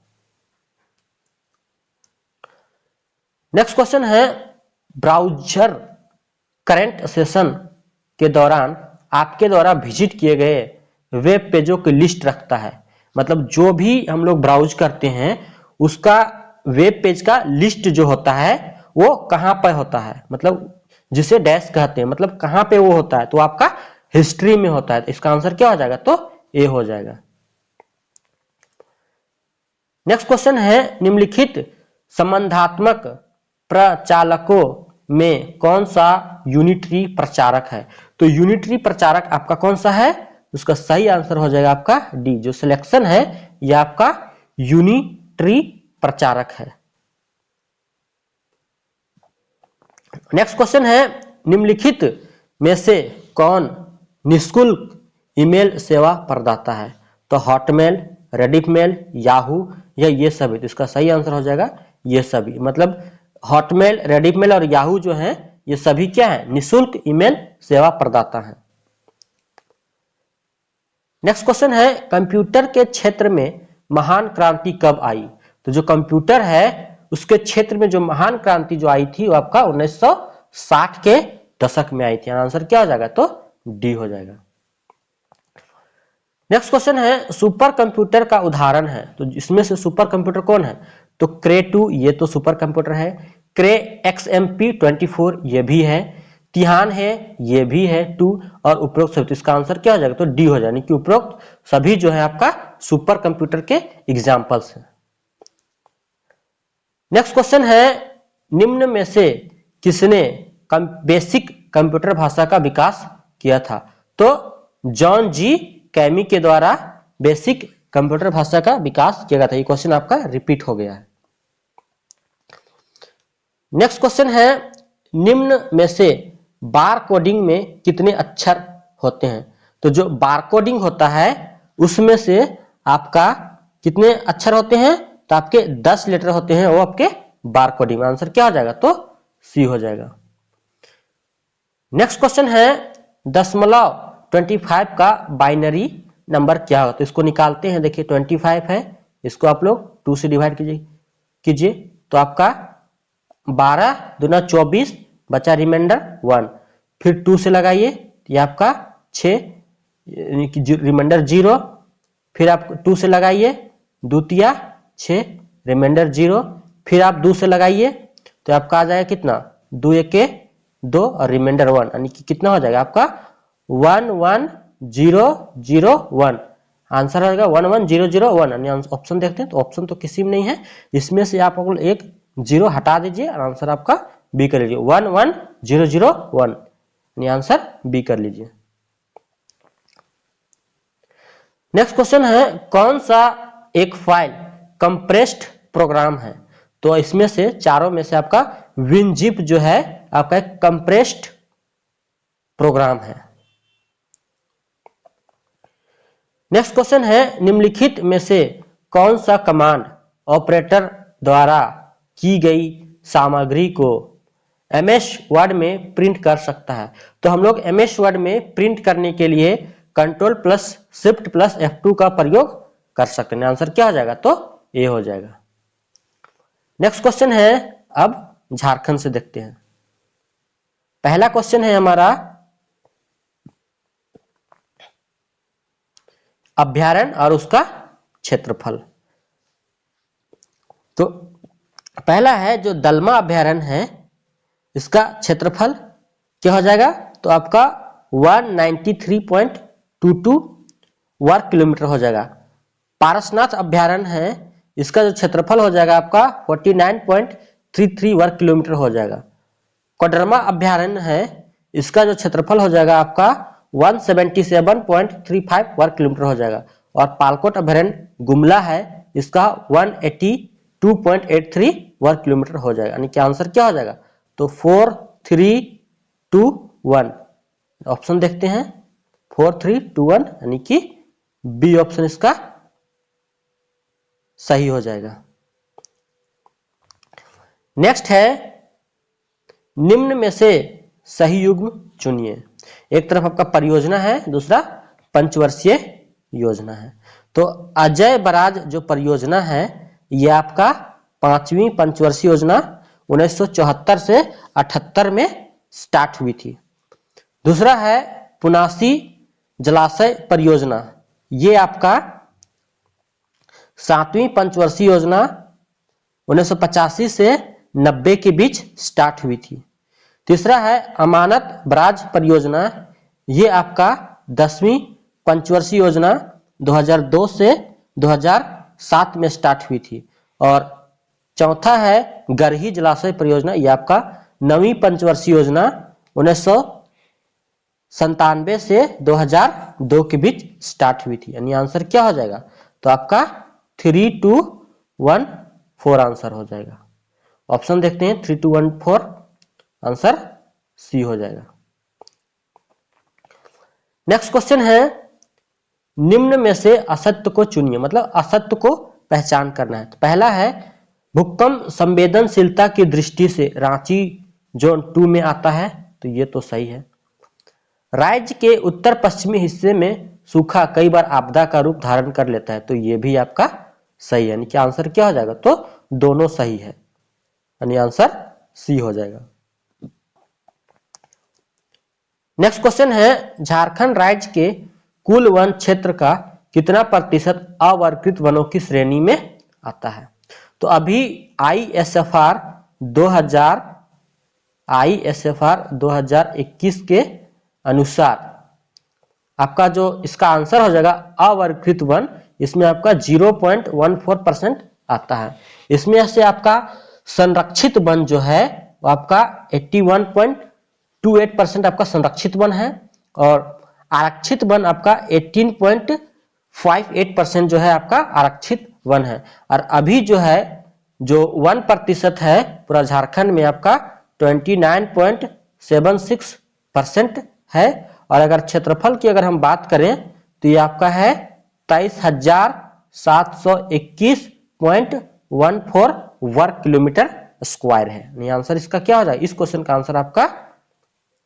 नेक्स्ट क्वेश्चन है ब्राउज़र करंट सेशन के दौरान आपके द्वारा विजिट किए गए वेब पेजों की लिस्ट रखता है। मतलब जो भी हम लोग ब्राउज करते हैं उसका वेब पेज का लिस्ट जो होता है वो कहां पर होता है, मतलब जिसे डैश कहते हैं, मतलब कहां पे वो होता है, तो आपका हिस्ट्री में होता है। तो इसका आंसर क्या हो जाएगा? तो ए हो जाएगा। नेक्स्ट क्वेश्चन है निम्नलिखित संबंधात्मक प्रचालकों में कौन सा यूनिटरी प्रचारक है। तो यूनिटरी प्रचारक आपका कौन सा है? उसका सही आंसर हो जाएगा आपका डी। जो सिलेक्शन है यह आपका यूनिटरी प्रचारक है। नेक्स्ट क्वेश्चन है निम्नलिखित में से कौन निःशुल्क ईमेल सेवा प्रदाता है। तो हॉटमेल, रेडिफमेल, याहू या ये सभी। तो इसका सही आंसर हो जाएगा ये सभी। मतलब हॉटमेल, रेडिफमेल और याहू जो है ये सभी क्या है? निःशुल्क ईमेल सेवा प्रदाता है। नेक्स्ट क्वेश्चन है कंप्यूटर के क्षेत्र में महान क्रांति कब आई। तो जो कंप्यूटर है उसके क्षेत्र में जो महान क्रांति जो आई थी वो आपका 1960 के दशक में आई थी। आंसर क्या हो जाएगा? तो डी हो जाएगा। नेक्स्ट क्वेश्चन है सुपर कंप्यूटर का उदाहरण है। तो इसमें से सुपर कंप्यूटर कौन है? तो क्रे 2 ये तो सुपर कंप्यूटर है, क्रे XMP24 ये भी है, तिहान है ये भी है 2, और उपरोक्त सभी। तो इसका आंसर क्या हो जाएगा? तो डी हो जाएगा, कि उपरोक्त सभी जो है आपका सुपर कंप्यूटर के एग्जाम्पल्स हैं। नेक्स्ट क्वेश्चन है निम्न में से किसने बेसिक कंप्यूटर भाषा का विकास किया था। तो जॉन जी कैमी के द्वारा बेसिक कंप्यूटर भाषा का विकास किया गया था। ये क्वेश्चन आपका रिपीट हो गया है। नेक्स्ट क्वेश्चन है निम्न में से बार कोडिंग में कितने अक्षर होते हैं। तो जो बार कोडिंग होता है उसमें से आपका कितने अक्षर होते हैं? तो आपके 10 लेटर होते हैं, वो आपके बार कोडिंग में। आंसर क्या हो जाएगा? तो सी हो जाएगा। नेक्स्ट क्वेश्चन है 0.25 का बाइनरी नंबर क्या होता है। तो इसको निकालते हैं। देखिए 25 है, इसको आप लोग 2 से डिवाइड कीजिए तो आपका 12 दूना 24 बचा रिमाइंडर 1, फिर 2 से लगाइए ये आपका 6 रिमाइंडर 0, फिर आप 2 से लगाइए 2 तिया 6 रिमाइंडर 0, फिर आप 2 से लगाइए तो आपका आ जाएगा कितना? 2 एके 2 और रिमाइंडर 1, यानी कि कितना हो जाएगा आपका 11001। आंसर हो जाएगा 11001। यानी ऑप्शन देखते हैं तो ऑप्शन तो किसी में नहीं है, इसमें से आप एक 0 हटा दीजिए और आंसर आपका बी कर लीजिए 11001। यानी आंसर बी कर लीजिए। नेक्स्ट क्वेश्चन है कौन सा एक फाइल कंप्रेस्ड प्रोग्राम है। तो इसमें से चारों में से आपका विनजिप जो है आपका एक कंप्रेस्ड प्रोग्राम है। नेक्स्ट क्वेश्चन है निम्नलिखित में से कौन सा कमांड ऑपरेटर द्वारा की गई सामग्री को MS वर्ड में प्रिंट कर सकता है। तो हम लोग MS वर्ड में प्रिंट करने के लिए Ctrl+Shift+F2 का प्रयोग कर सकते हैं। आंसर क्या हो जाएगा? तो ए हो जाएगा। नेक्स्ट क्वेश्चन है अब झारखंड से देखते हैं। पहला क्वेश्चन है हमारा अभ्यारण्य और उसका क्षेत्रफल। तो पहला है जो दलमा अभ्यारण्य है, इसका क्षेत्रफल क्या हो जाएगा, तो आपका 193.22 वर्ग किलोमीटर हो जाएगा। पारसनाथ अभ्यारण्य है, इसका जो क्षेत्रफल हो जाएगा आपका 49.33 वर्ग किलोमीटर हो जाएगा। कोडरमा अभ्यारण्य है, इसका जो क्षेत्रफल हो जाएगा आपका 177.35 वर्ग किलोमीटर हो जाएगा। और पालकोट अभ्यारण्य गुमला है, इसका 182.83 वर्ग किलोमीटर हो जाएगा। यानी कि आंसर क्या हो जाएगा, तो 4, 3, 2, 1 ऑप्शन देखते हैं, 4, 3, 2, 1 यानी कि बी ऑप्शन इसका सही हो जाएगा। नेक्स्ट है निम्न में से सही युग्म चुनिए। एक तरफ आपका परियोजना है, दूसरा पंचवर्षीय योजना है। तो अजय बराज जो परियोजना है ये आपका 5वीं पंचवर्षीय योजना 1974 से 78 में स्टार्ट हुई थी। दूसरा है पुनासी जलाशय परियोजना, ये आपका 7वीं पंचवर्षीय योजना 1985 से 90 के बीच स्टार्ट हुई थी। तीसरा है अमानत बराज परियोजना, ये आपका 10वीं पंचवर्षीय योजना 2002 से 2007 में स्टार्ट हुई थी। और चौथा है गरही जलाशय परियोजना, ये आपका 9वीं पंचवर्षीय योजना 1997 से 2002 के बीच स्टार्ट हुई थी। यानी आंसर क्या हो जाएगा, तो आपका 3, 2, 1, 4 आंसर हो जाएगा। ऑप्शन देखते हैं 3, 2, 1, 4 आंसर सी हो जाएगा। नेक्स्ट क्वेश्चन है निम्न में से असत्य को चुनिए, मतलब असत्य को पहचान करना है। तो पहला है भूकंप संवेदनशीलता की दृष्टि से रांची जोन 2 में आता है, तो ये तो सही है। राज्य के उत्तर पश्चिमी हिस्से में सूखा कई बार आपदा का रूप धारण कर लेता है, तो ये भी आपका सही है। यानी कि आंसर क्या हो जाएगा, तो दोनों सही है, यानी आंसर सी हो जाएगा। नेक्स्ट क्वेश्चन है झारखंड राज्य के कुल वन क्षेत्र का कितना प्रतिशत अवर्गीकृत वनों की श्रेणी में आता है। तो अभी ISFR 2021 के अनुसार आपका जो इसका आंसर हो जाएगा अवर्गीकृत वन, इसमें आपका 0.14% आता है। इसमें से आपका संरक्षित वन जो है वो आपका 81.28% आपका संरक्षित वन है, और आरक्षित वन आपका 18.58% जो है आपका आरक्षित वन है। और अभी जो है जो 1% है पूरा झारखंड में आपका 29.76% है। और अगर क्षेत्रफल की अगर हम बात करें तो ये आपका है 23,721.14 वर्ग किलोमीटर स्क्वायर है। यानी आंसर इसका क्या हो जाएगा, इस क्वेश्चन का आंसर आपका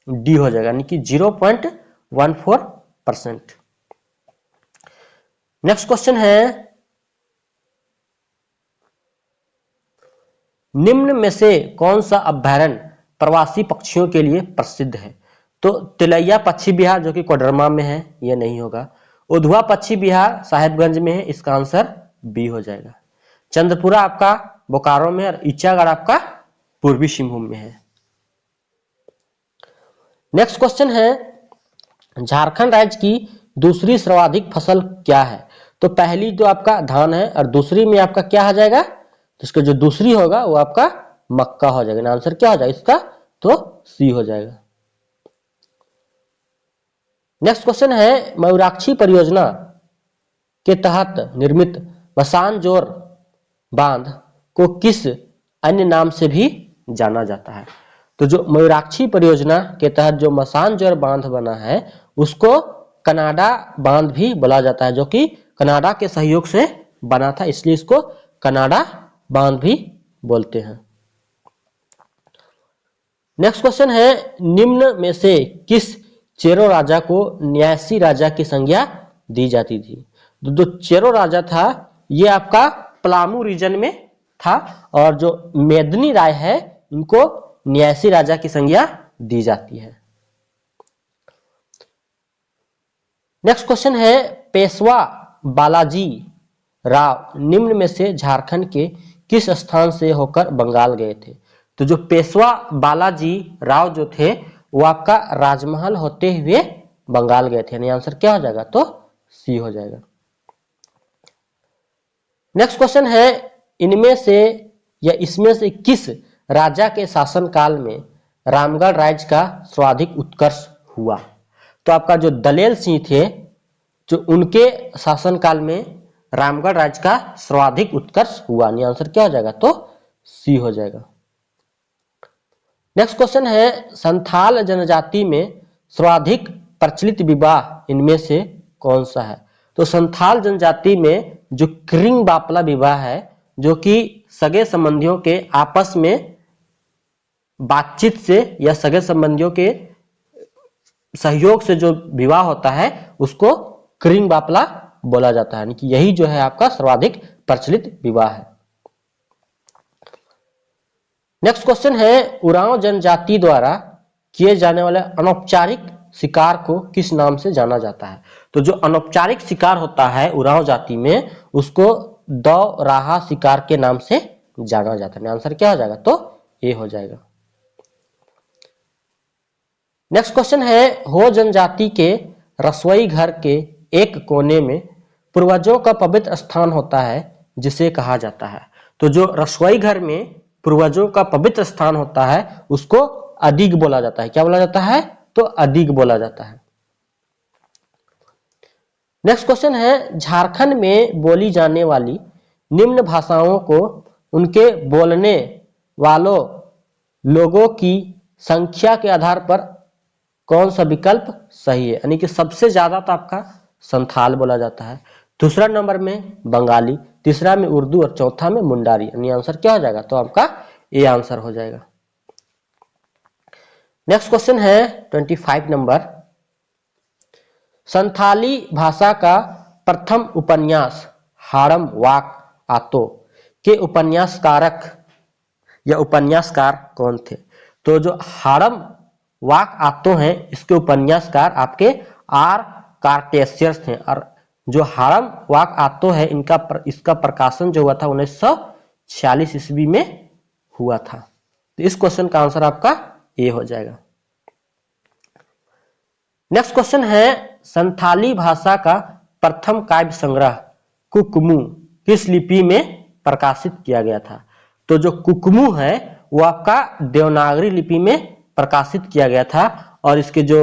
डी हो जाएगा, यानी कि 0.14%। नेक्स्ट क्वेश्चन है निम्न में से कौन सा अभ्यारण्य प्रवासी पक्षियों के लिए प्रसिद्ध है। तो तिलैया पक्षी विहार जो कि कोडरमा में है, यह नहीं होगा। उधवा पक्षी विहार साहेबगंज में है, इसका आंसर बी हो जाएगा। चंद्रपुरा आपका बोकारो में और इचागढ़ आपका पूर्वी सिंहभूम में है। नेक्स्ट क्वेश्चन है झारखंड राज्य की दूसरी सर्वाधिक फसल क्या है। तो पहली जो आपका धान है और दूसरी में आपका क्या आ जाएगा, तो इसका जो दूसरी होगा वो आपका मक्का हो जाएगा। आंसर क्या हो जाएगा इसका, तो सी हो जाएगा। नेक्स्ट क्वेश्चन है मयूराक्षी परियोजना के तहत निर्मित मसानजोर बांध को किस अन्य नाम से भी जाना जाता है। तो जो मयूराक्षी परियोजना के तहत जो मसानजोर बांध बना है उसको कनाडा बांध भी बोला जाता है, जो कि कनाडा के सहयोग से बना था, इसलिए इसको कनाडा बांध भी बोलते हैं। नेक्स्ट क्वेश्चन है निम्न में से किस चेरो राजा को न्यासी राजा की संज्ञा दी जाती थी। जो चेरो राजा था ये आपका पलामू रीजन में था, और जो मेदनी राय है इनको न्यासी राजा की संज्ञा दी जाती है। नेक्स्ट क्वेश्चन है पेशवा बालाजी राव निम्न में से झारखंड के किस स्थान से होकर बंगाल गए थे? तो जो पेशवा बालाजी राव जो थे वो आपका राजमहल होते हुए बंगाल गए थे, यानी आंसर क्या हो जाएगा? तो सी हो जाएगा। नेक्स्ट क्वेश्चन है, इनमें से या इसमें से किस राजा के शासनकाल में रामगढ़ राज्य का सर्वाधिक उत्कर्ष हुआ? तो आपका जो दलेल सिंह थे, जो उनके शासनकाल में रामगढ़ राज्य का सर्वाधिक उत्कर्ष हुआ, यानी आंसर क्या हो जाएगा? तो सी हो जाएगा। नेक्स्ट क्वेश्चन है, संथाल जनजाति में सर्वाधिक प्रचलित विवाह इनमें से कौन सा है? तो संथाल जनजाति में जो क्रिंग बापला विवाह है, जो कि सगे संबंधियों के आपस में बातचीत से या सगे संबंधियों के सहयोग से जो विवाह होता है उसको क्रिंग बापला बोला जाता है, यानी कि यही जो है आपका सर्वाधिक प्रचलित विवाह है। नेक्स्ट क्वेश्चन है, उरांव जनजाति द्वारा किए जाने वाले अनौपचारिक शिकार को किस नाम से जाना जाता है? तो जो अनौपचारिक शिकार होता है उरांव जाति में, उसको दौ राहा शिकार के नाम से जाना जाता है। आंसर क्या हो जाएगा? तो ए हो जाएगा। नेक्स्ट क्वेश्चन है, हो जनजाति के रसोई घर के एक कोने में पूर्वजों का पवित्र स्थान होता है जिसे कहा जाता है। तो जो रसोई घर में पूर्वजों का पवित्र स्थान होता है उसको अदिग बोला जाता है। क्या बोला जाता है? तो अदिग बोला जाता है। नेक्स्ट क्वेश्चन है, झारखंड में बोली जाने वाली निम्न भाषाओं को उनके बोलने वालों लोगों की संख्या के आधार पर कौन सा विकल्प सही है? यानी कि सबसे ज्यादा तो आपका संथाल बोला जाता है, दूसरा नंबर में बंगाली, तीसरा में उर्दू और चौथा में मुंडारी, यानी आंसर क्या हो जाएगा? तो आपका ए आंसर हो जाएगा। नेक्स्ट क्वेश्चन है 25 नंबर, संथाली भाषा का प्रथम उपन्यास हाड़म वाक आतो के उपन्यासकारक या उपन्यासकार कौन थे? तो जो हाड़म वाक आतो हैं इसके उपन्यासकार आपके आर कार्टेशियस थे, और जो हाड़म वाक आतो है इसका प्रकाशन जो हुआ था 1946 ईस्वी में हुआ था। तो इस क्वेश्चन का आंसर आपका ए हो जाएगा। नेक्स्ट क्वेश्चन है, संथाली भाषा का प्रथम काव्य संग्रह कुकमू किस लिपि में प्रकाशित किया गया था? तो जो कुकमू है वो आपका देवनागरी लिपि में प्रकाशित किया गया था, और इसके जो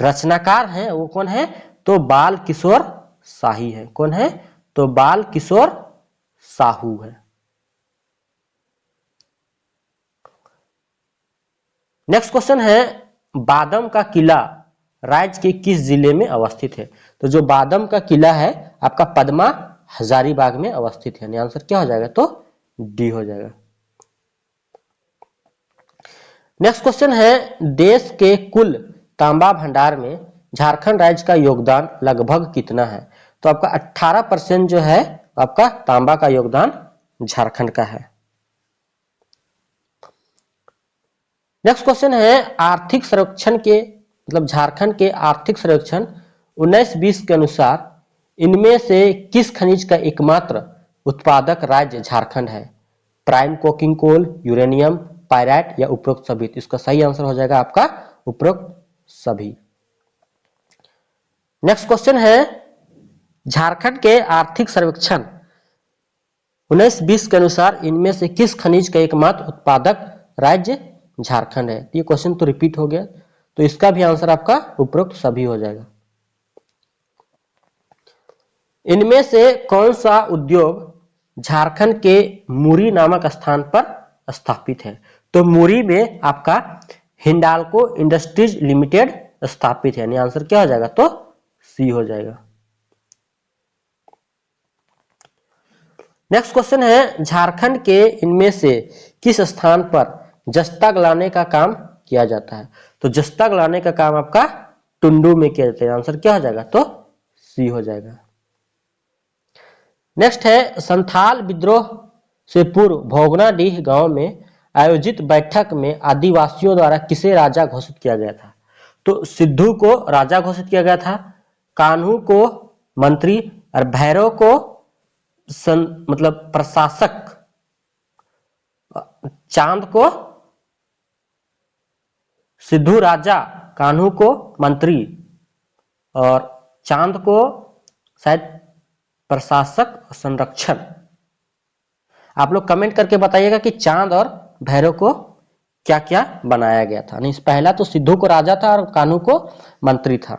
रचनाकार हैं वो कौन है? तो बाल किशोर शाही है। कौन है? तो बाल किशोर साहू है। नेक्स्ट क्वेश्चन है, बादम का किला राज्य के किस जिले में अवस्थित है? तो जो बादम का किला है आपका पद्मा हजारीबाग में अवस्थित है। आंसर क्या हो जाएगा? तो डी हो जाएगा। नेक्स्ट क्वेश्चन है, देश के कुल तांबा भंडार में झारखंड राज्य का योगदान लगभग कितना है? तो आपका 18% जो है आपका तांबा का योगदान झारखंड का है। नेक्स्ट क्वेश्चन है, आर्थिक सर्वेक्षण के मतलब झारखंड के आर्थिक सर्वेक्षण 19-20 के अनुसार इनमें से किस खनिज का एकमात्र उत्पादक राज्य झारखंड है? Prime coking coal, uranium, pyrite या उपरोक्त सभी? इसका सही आंसर हो जाएगा आपका उपरोक्त सभी। नेक्स्ट क्वेश्चन है, झारखंड के आर्थिक सर्वेक्षण 19-20 के अनुसार इनमें से किस खनिज का एकमात्र उत्पादक राज्य झारखंड है? ये क्वेश्चन तो रिपीट हो गया, तो इसका भी आंसर आपका उपरोक्त सभी हो जाएगा। इनमें से कौन सा उद्योग झारखंड के मुरी नामक स्थान पर स्थापित है? तो मुरी में आपका हिंडाल्को इंडस्ट्रीज लिमिटेड स्थापित है, यानी आंसर क्या हो जाएगा? तो सी हो जाएगा। नेक्स्ट क्वेश्चन है, झारखंड के इनमें से किस स्थान पर जस्ता गलाने का काम किया जाता है? तो जस्ता गलाने का काम आपका टुंडू में किया जाता है। आंसर क्या हो जाएगा? तो सी हो जाएगा। नेक्स्ट है, संथाल विद्रोह से पूर्व भोगनाडीह गांव में आयोजित बैठक में आदिवासियों द्वारा किसे राजा घोषित किया गया था? तो सिद्धू को राजा घोषित किया गया था, कान्हू को मंत्री, और भैरव को मतलब प्रशासक, चांद को सिद्धू राजा, कान्हू को मंत्री और चांद को शायद प्रशासक और संरक्षण। आप लोग कमेंट करके बताइएगा कि चांद और भैरव को क्या क्या बनाया गया था। नहीं, पहला तो सिद्धू को राजा था और कान्हू को मंत्री था,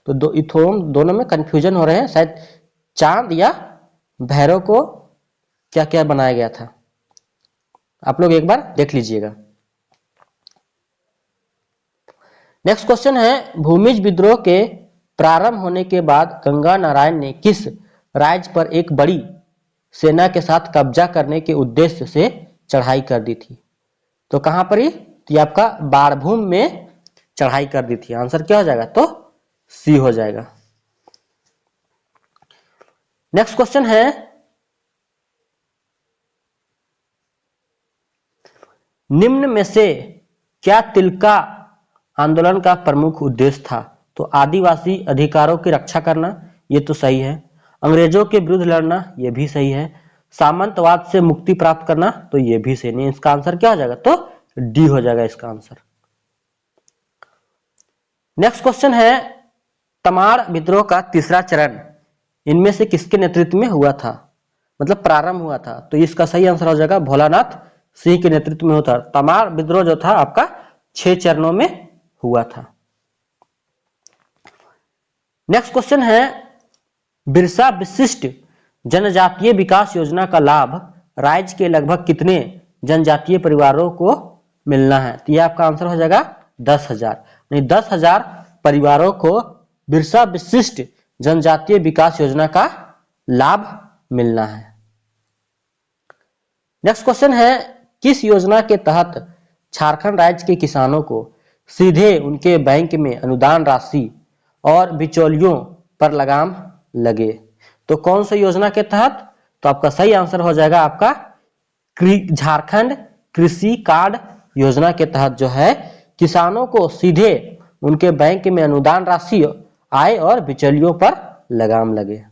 तो दोनों में कंफ्यूजन हो रहे हैं। शायद चांद या भैरव को क्या क्या बनाया गया था, आप लोग एक बार देख लीजिएगा। नेक्स्ट क्वेश्चन है, भूमिज विद्रोह के प्रारंभ होने के बाद गंगा नारायण ने किस राज्य पर एक बड़ी सेना के साथ कब्जा करने के उद्देश्य से चढ़ाई कर दी थी? तो कहां पर ही? तो ये आपका बाणभूम में चढ़ाई कर दी थी। आंसर क्या हो जाएगा? तो सी हो जाएगा। नेक्स्ट क्वेश्चन है, निम्न में से क्या तिलका आंदोलन का प्रमुख उद्देश्य था? तो आदिवासी अधिकारों की रक्षा करना, ये तो सही है। अंग्रेजों के विरुद्ध लड़ना, ये भी सही है। सामंतवाद से मुक्ति प्राप्त करना, तो ये भी सही नहीं। इसका आंसर क्या हो जाएगा? तो डी हो जाएगा इसका आंसर। नेक्स्ट क्वेश्चन है, तमाड़ विद्रोह का तीसरा चरण इनमें से किसके नेतृत्व में हुआ था, मतलब प्रारंभ हुआ था? तो इसका सही आंसर हो जाएगा भोलानाथ सिंह के नेतृत्व में होता। तमाड़ विद्रोह जो था आपका 6 चरणों में हुआ था। नेक्स्ट क्वेश्चन है, बिरसा विशिष्ट जनजातीय विकास योजना का लाभ राज्य के लगभग कितने जनजातीय परिवारों को मिलना है? तो यह आपका आंसर हो जाएगा 10,000। नहीं, 10,000 परिवारों को बिरसा विशिष्ट जनजातीय विकास योजना का लाभ मिलना है। नेक्स्ट क्वेश्चन है, किस योजना के तहत झारखंड राज्य के किसानों को सीधे उनके बैंक में अनुदान राशि और बिचौलियों पर लगाम लगे? तो कौन सी योजना के तहत? तो आपका सही आंसर हो जाएगा आपका झारखंड कृषि कार्ड योजना के तहत जो है किसानों को सीधे उनके बैंक में अनुदान राशि आय और बिचौलियों पर लगाम लगे।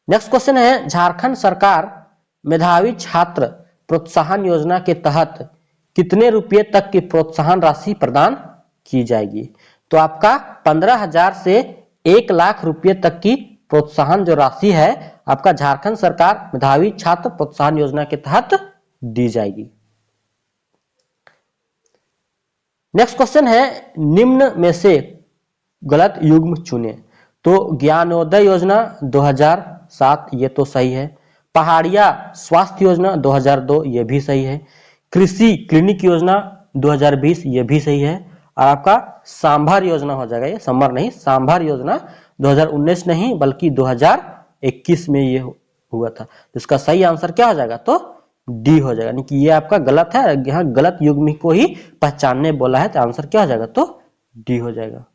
नेक्स्ट क्वेश्चन है, झारखंड सरकार मेधावी छात्र प्रोत्साहन योजना के तहत कितने रुपए तक की प्रोत्साहन राशि प्रदान की जाएगी? तो आपका 15,000 से 1 लाख रुपए तक की प्रोत्साहन जो राशि है आपका झारखंड सरकार मेधावी छात्र प्रोत्साहन योजना के तहत दी जाएगी। नेक्स्ट क्वेश्चन है, निम्न में से गलत युग्म चुने। तो ज्ञानोदय योजना 2007, ये तो सही है। पहाड़िया स्वास्थ्य योजना 2002, ये भी सही है। कृषि क्लिनिक योजना 2020, ये भी सही है। और आपका सांभर योजना हो जाएगा, ये समर नहीं, सांभर योजना 2019 नहीं बल्कि 2021 में ये हुआ था। तो इसका सही आंसर क्या हो जाएगा? तो डी हो जाएगा। यानी कि ये आपका गलत है, यहाँ गलत युग्म को ही पहचानने बोला है, तो आंसर क्या हो जाएगा? तो डी हो जाएगा।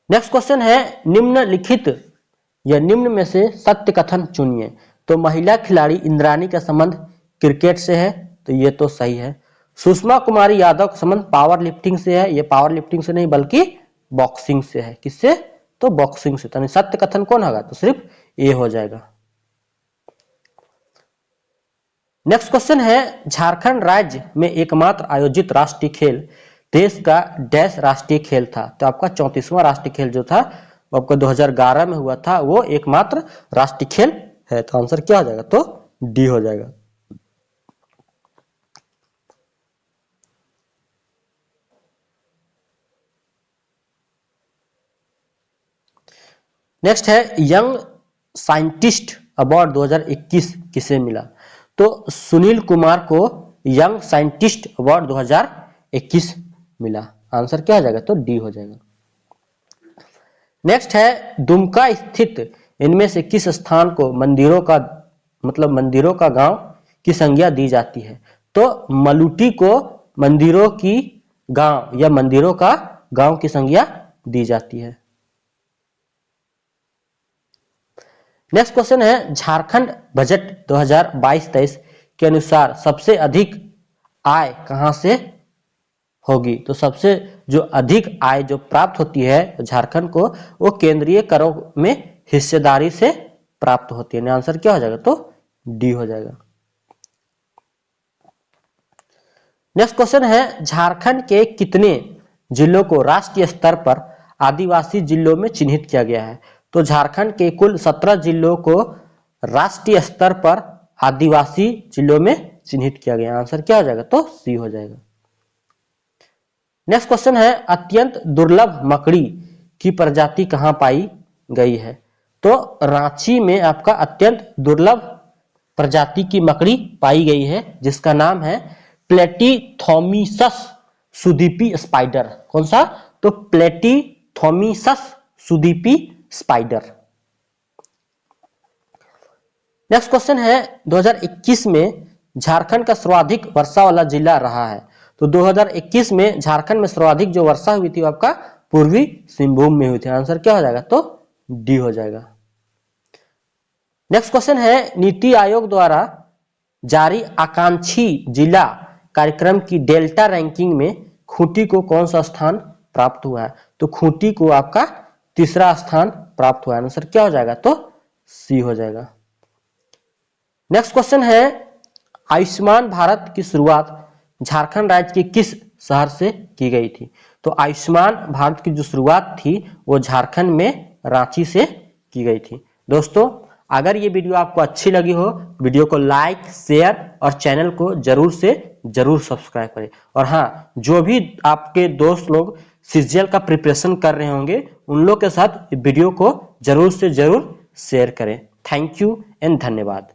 नेक्स्ट क्वेश्चन है, निम्नलिखित या निम्न में से सत्य कथन चुनिए। तो महिला खिलाड़ी इंद्राणी का संबंध क्रिकेट से है, तो ये तो सही है। सुषमा कुमारी यादव का संबंध पावर लिफ्टिंग से है, ये पावर लिफ्टिंग से नहीं बल्कि बॉक्सिंग से है। किससे? तो बॉक्सिंग से। तो सत्य कथन कौन होगा? तो सिर्फ ए हो जाएगा। नेक्स्ट क्वेश्चन है, झारखंड राज्य में एकमात्र आयोजित राष्ट्रीय खेल देश का डैश राष्ट्रीय खेल था? तो आपका 34वां राष्ट्रीय खेल जो था वो आपका 2011 में हुआ था, वो एकमात्र राष्ट्रीय खेल है। तो आंसर क्या हो जाएगा? तो डी हो जाएगा। नेक्स्ट है, यंग साइंटिस्ट अवार्ड 2021 किसे मिला? तो सुनील कुमार को यंग साइंटिस्ट अवार्ड 2021 मिला। आंसर क्या हो जाएगा? तो डी हो जाएगा। नेक्स्ट है, दुमका स्थित इनमें से किस स्थान को मंदिरों का मतलब मंदिरों का गांव की संज्ञा दी जाती है? तो मलुटी को मंदिरों की गांव या मंदिरों का गांव की संज्ञा दी जाती है। नेक्स्ट क्वेश्चन है, झारखंड बजट 2022-23 के अनुसार सबसे अधिक आय कहां से होगी। तो सबसे जो अधिक आय जो प्राप्त होती है झारखंड को, वो केंद्रीय करों में हिस्सेदारी से प्राप्त होती है। आंसर क्या हो जाएगा? तो डी हो जाएगा। नेक्स्ट क्वेश्चन है, झारखंड के कितने जिलों को राष्ट्रीय स्तर पर आदिवासी जिलों में चिन्हित किया गया है? तो झारखंड के कुल 17 जिलों को राष्ट्रीय स्तर पर आदिवासी जिलों में चिन्हित किया गया। आंसर क्या हो जाएगा? तो सी हो जाएगा। नेक्स्ट क्वेश्चन है, अत्यंत दुर्लभ मकड़ी की प्रजाति कहां पाई गई है? तो रांची में आपका अत्यंत दुर्लभ प्रजाति की मकड़ी पाई गई है, जिसका नाम है प्लेटीथॉमिसस सुदीपी स्पाइडर। कौन सा? तो प्लेटीथॉमिसस सुदीपी स्पाइडर। नेक्स्ट क्वेश्चन है, 2021 में झारखंड का सर्वाधिक वर्षा वाला जिला रहा है। तो 2021 में झारखंड में सर्वाधिक जो वर्षा हुई थी आपका पूर्वी सिंहभूम में हुई थी। आंसर क्या हो जाएगा? तो डी हो जाएगा। नेक्स्ट क्वेश्चन है, नीति आयोग द्वारा जारी आकांक्षी जिला कार्यक्रम की डेल्टा रैंकिंग में खूंटी को कौन सा स्थान प्राप्त हुआ है? तो खूंटी को आपका तीसरा स्थान प्राप्त हुआ है। आंसर क्या हो जाएगा? तो सी हो जाएगा। नेक्स्ट क्वेश्चन है, आयुष्मान भारत की शुरुआत झारखंड राज्य के किस शहर से की गई थी? तो आयुष्मान भारत की जो शुरुआत थी वो झारखंड में रांची से की गई थी। दोस्तों, अगर ये वीडियो आपको अच्छी लगी हो, वीडियो को लाइक, शेयर और चैनल को जरूर से जरूर सब्सक्राइब करें। और हाँ, जो भी आपके दोस्त लोग सीजीएल का प्रिपरेशन कर रहे होंगे, उन लोग के साथ वीडियो को जरूर से जरूर शेयर करें। थैंक यू एंड धन्यवाद।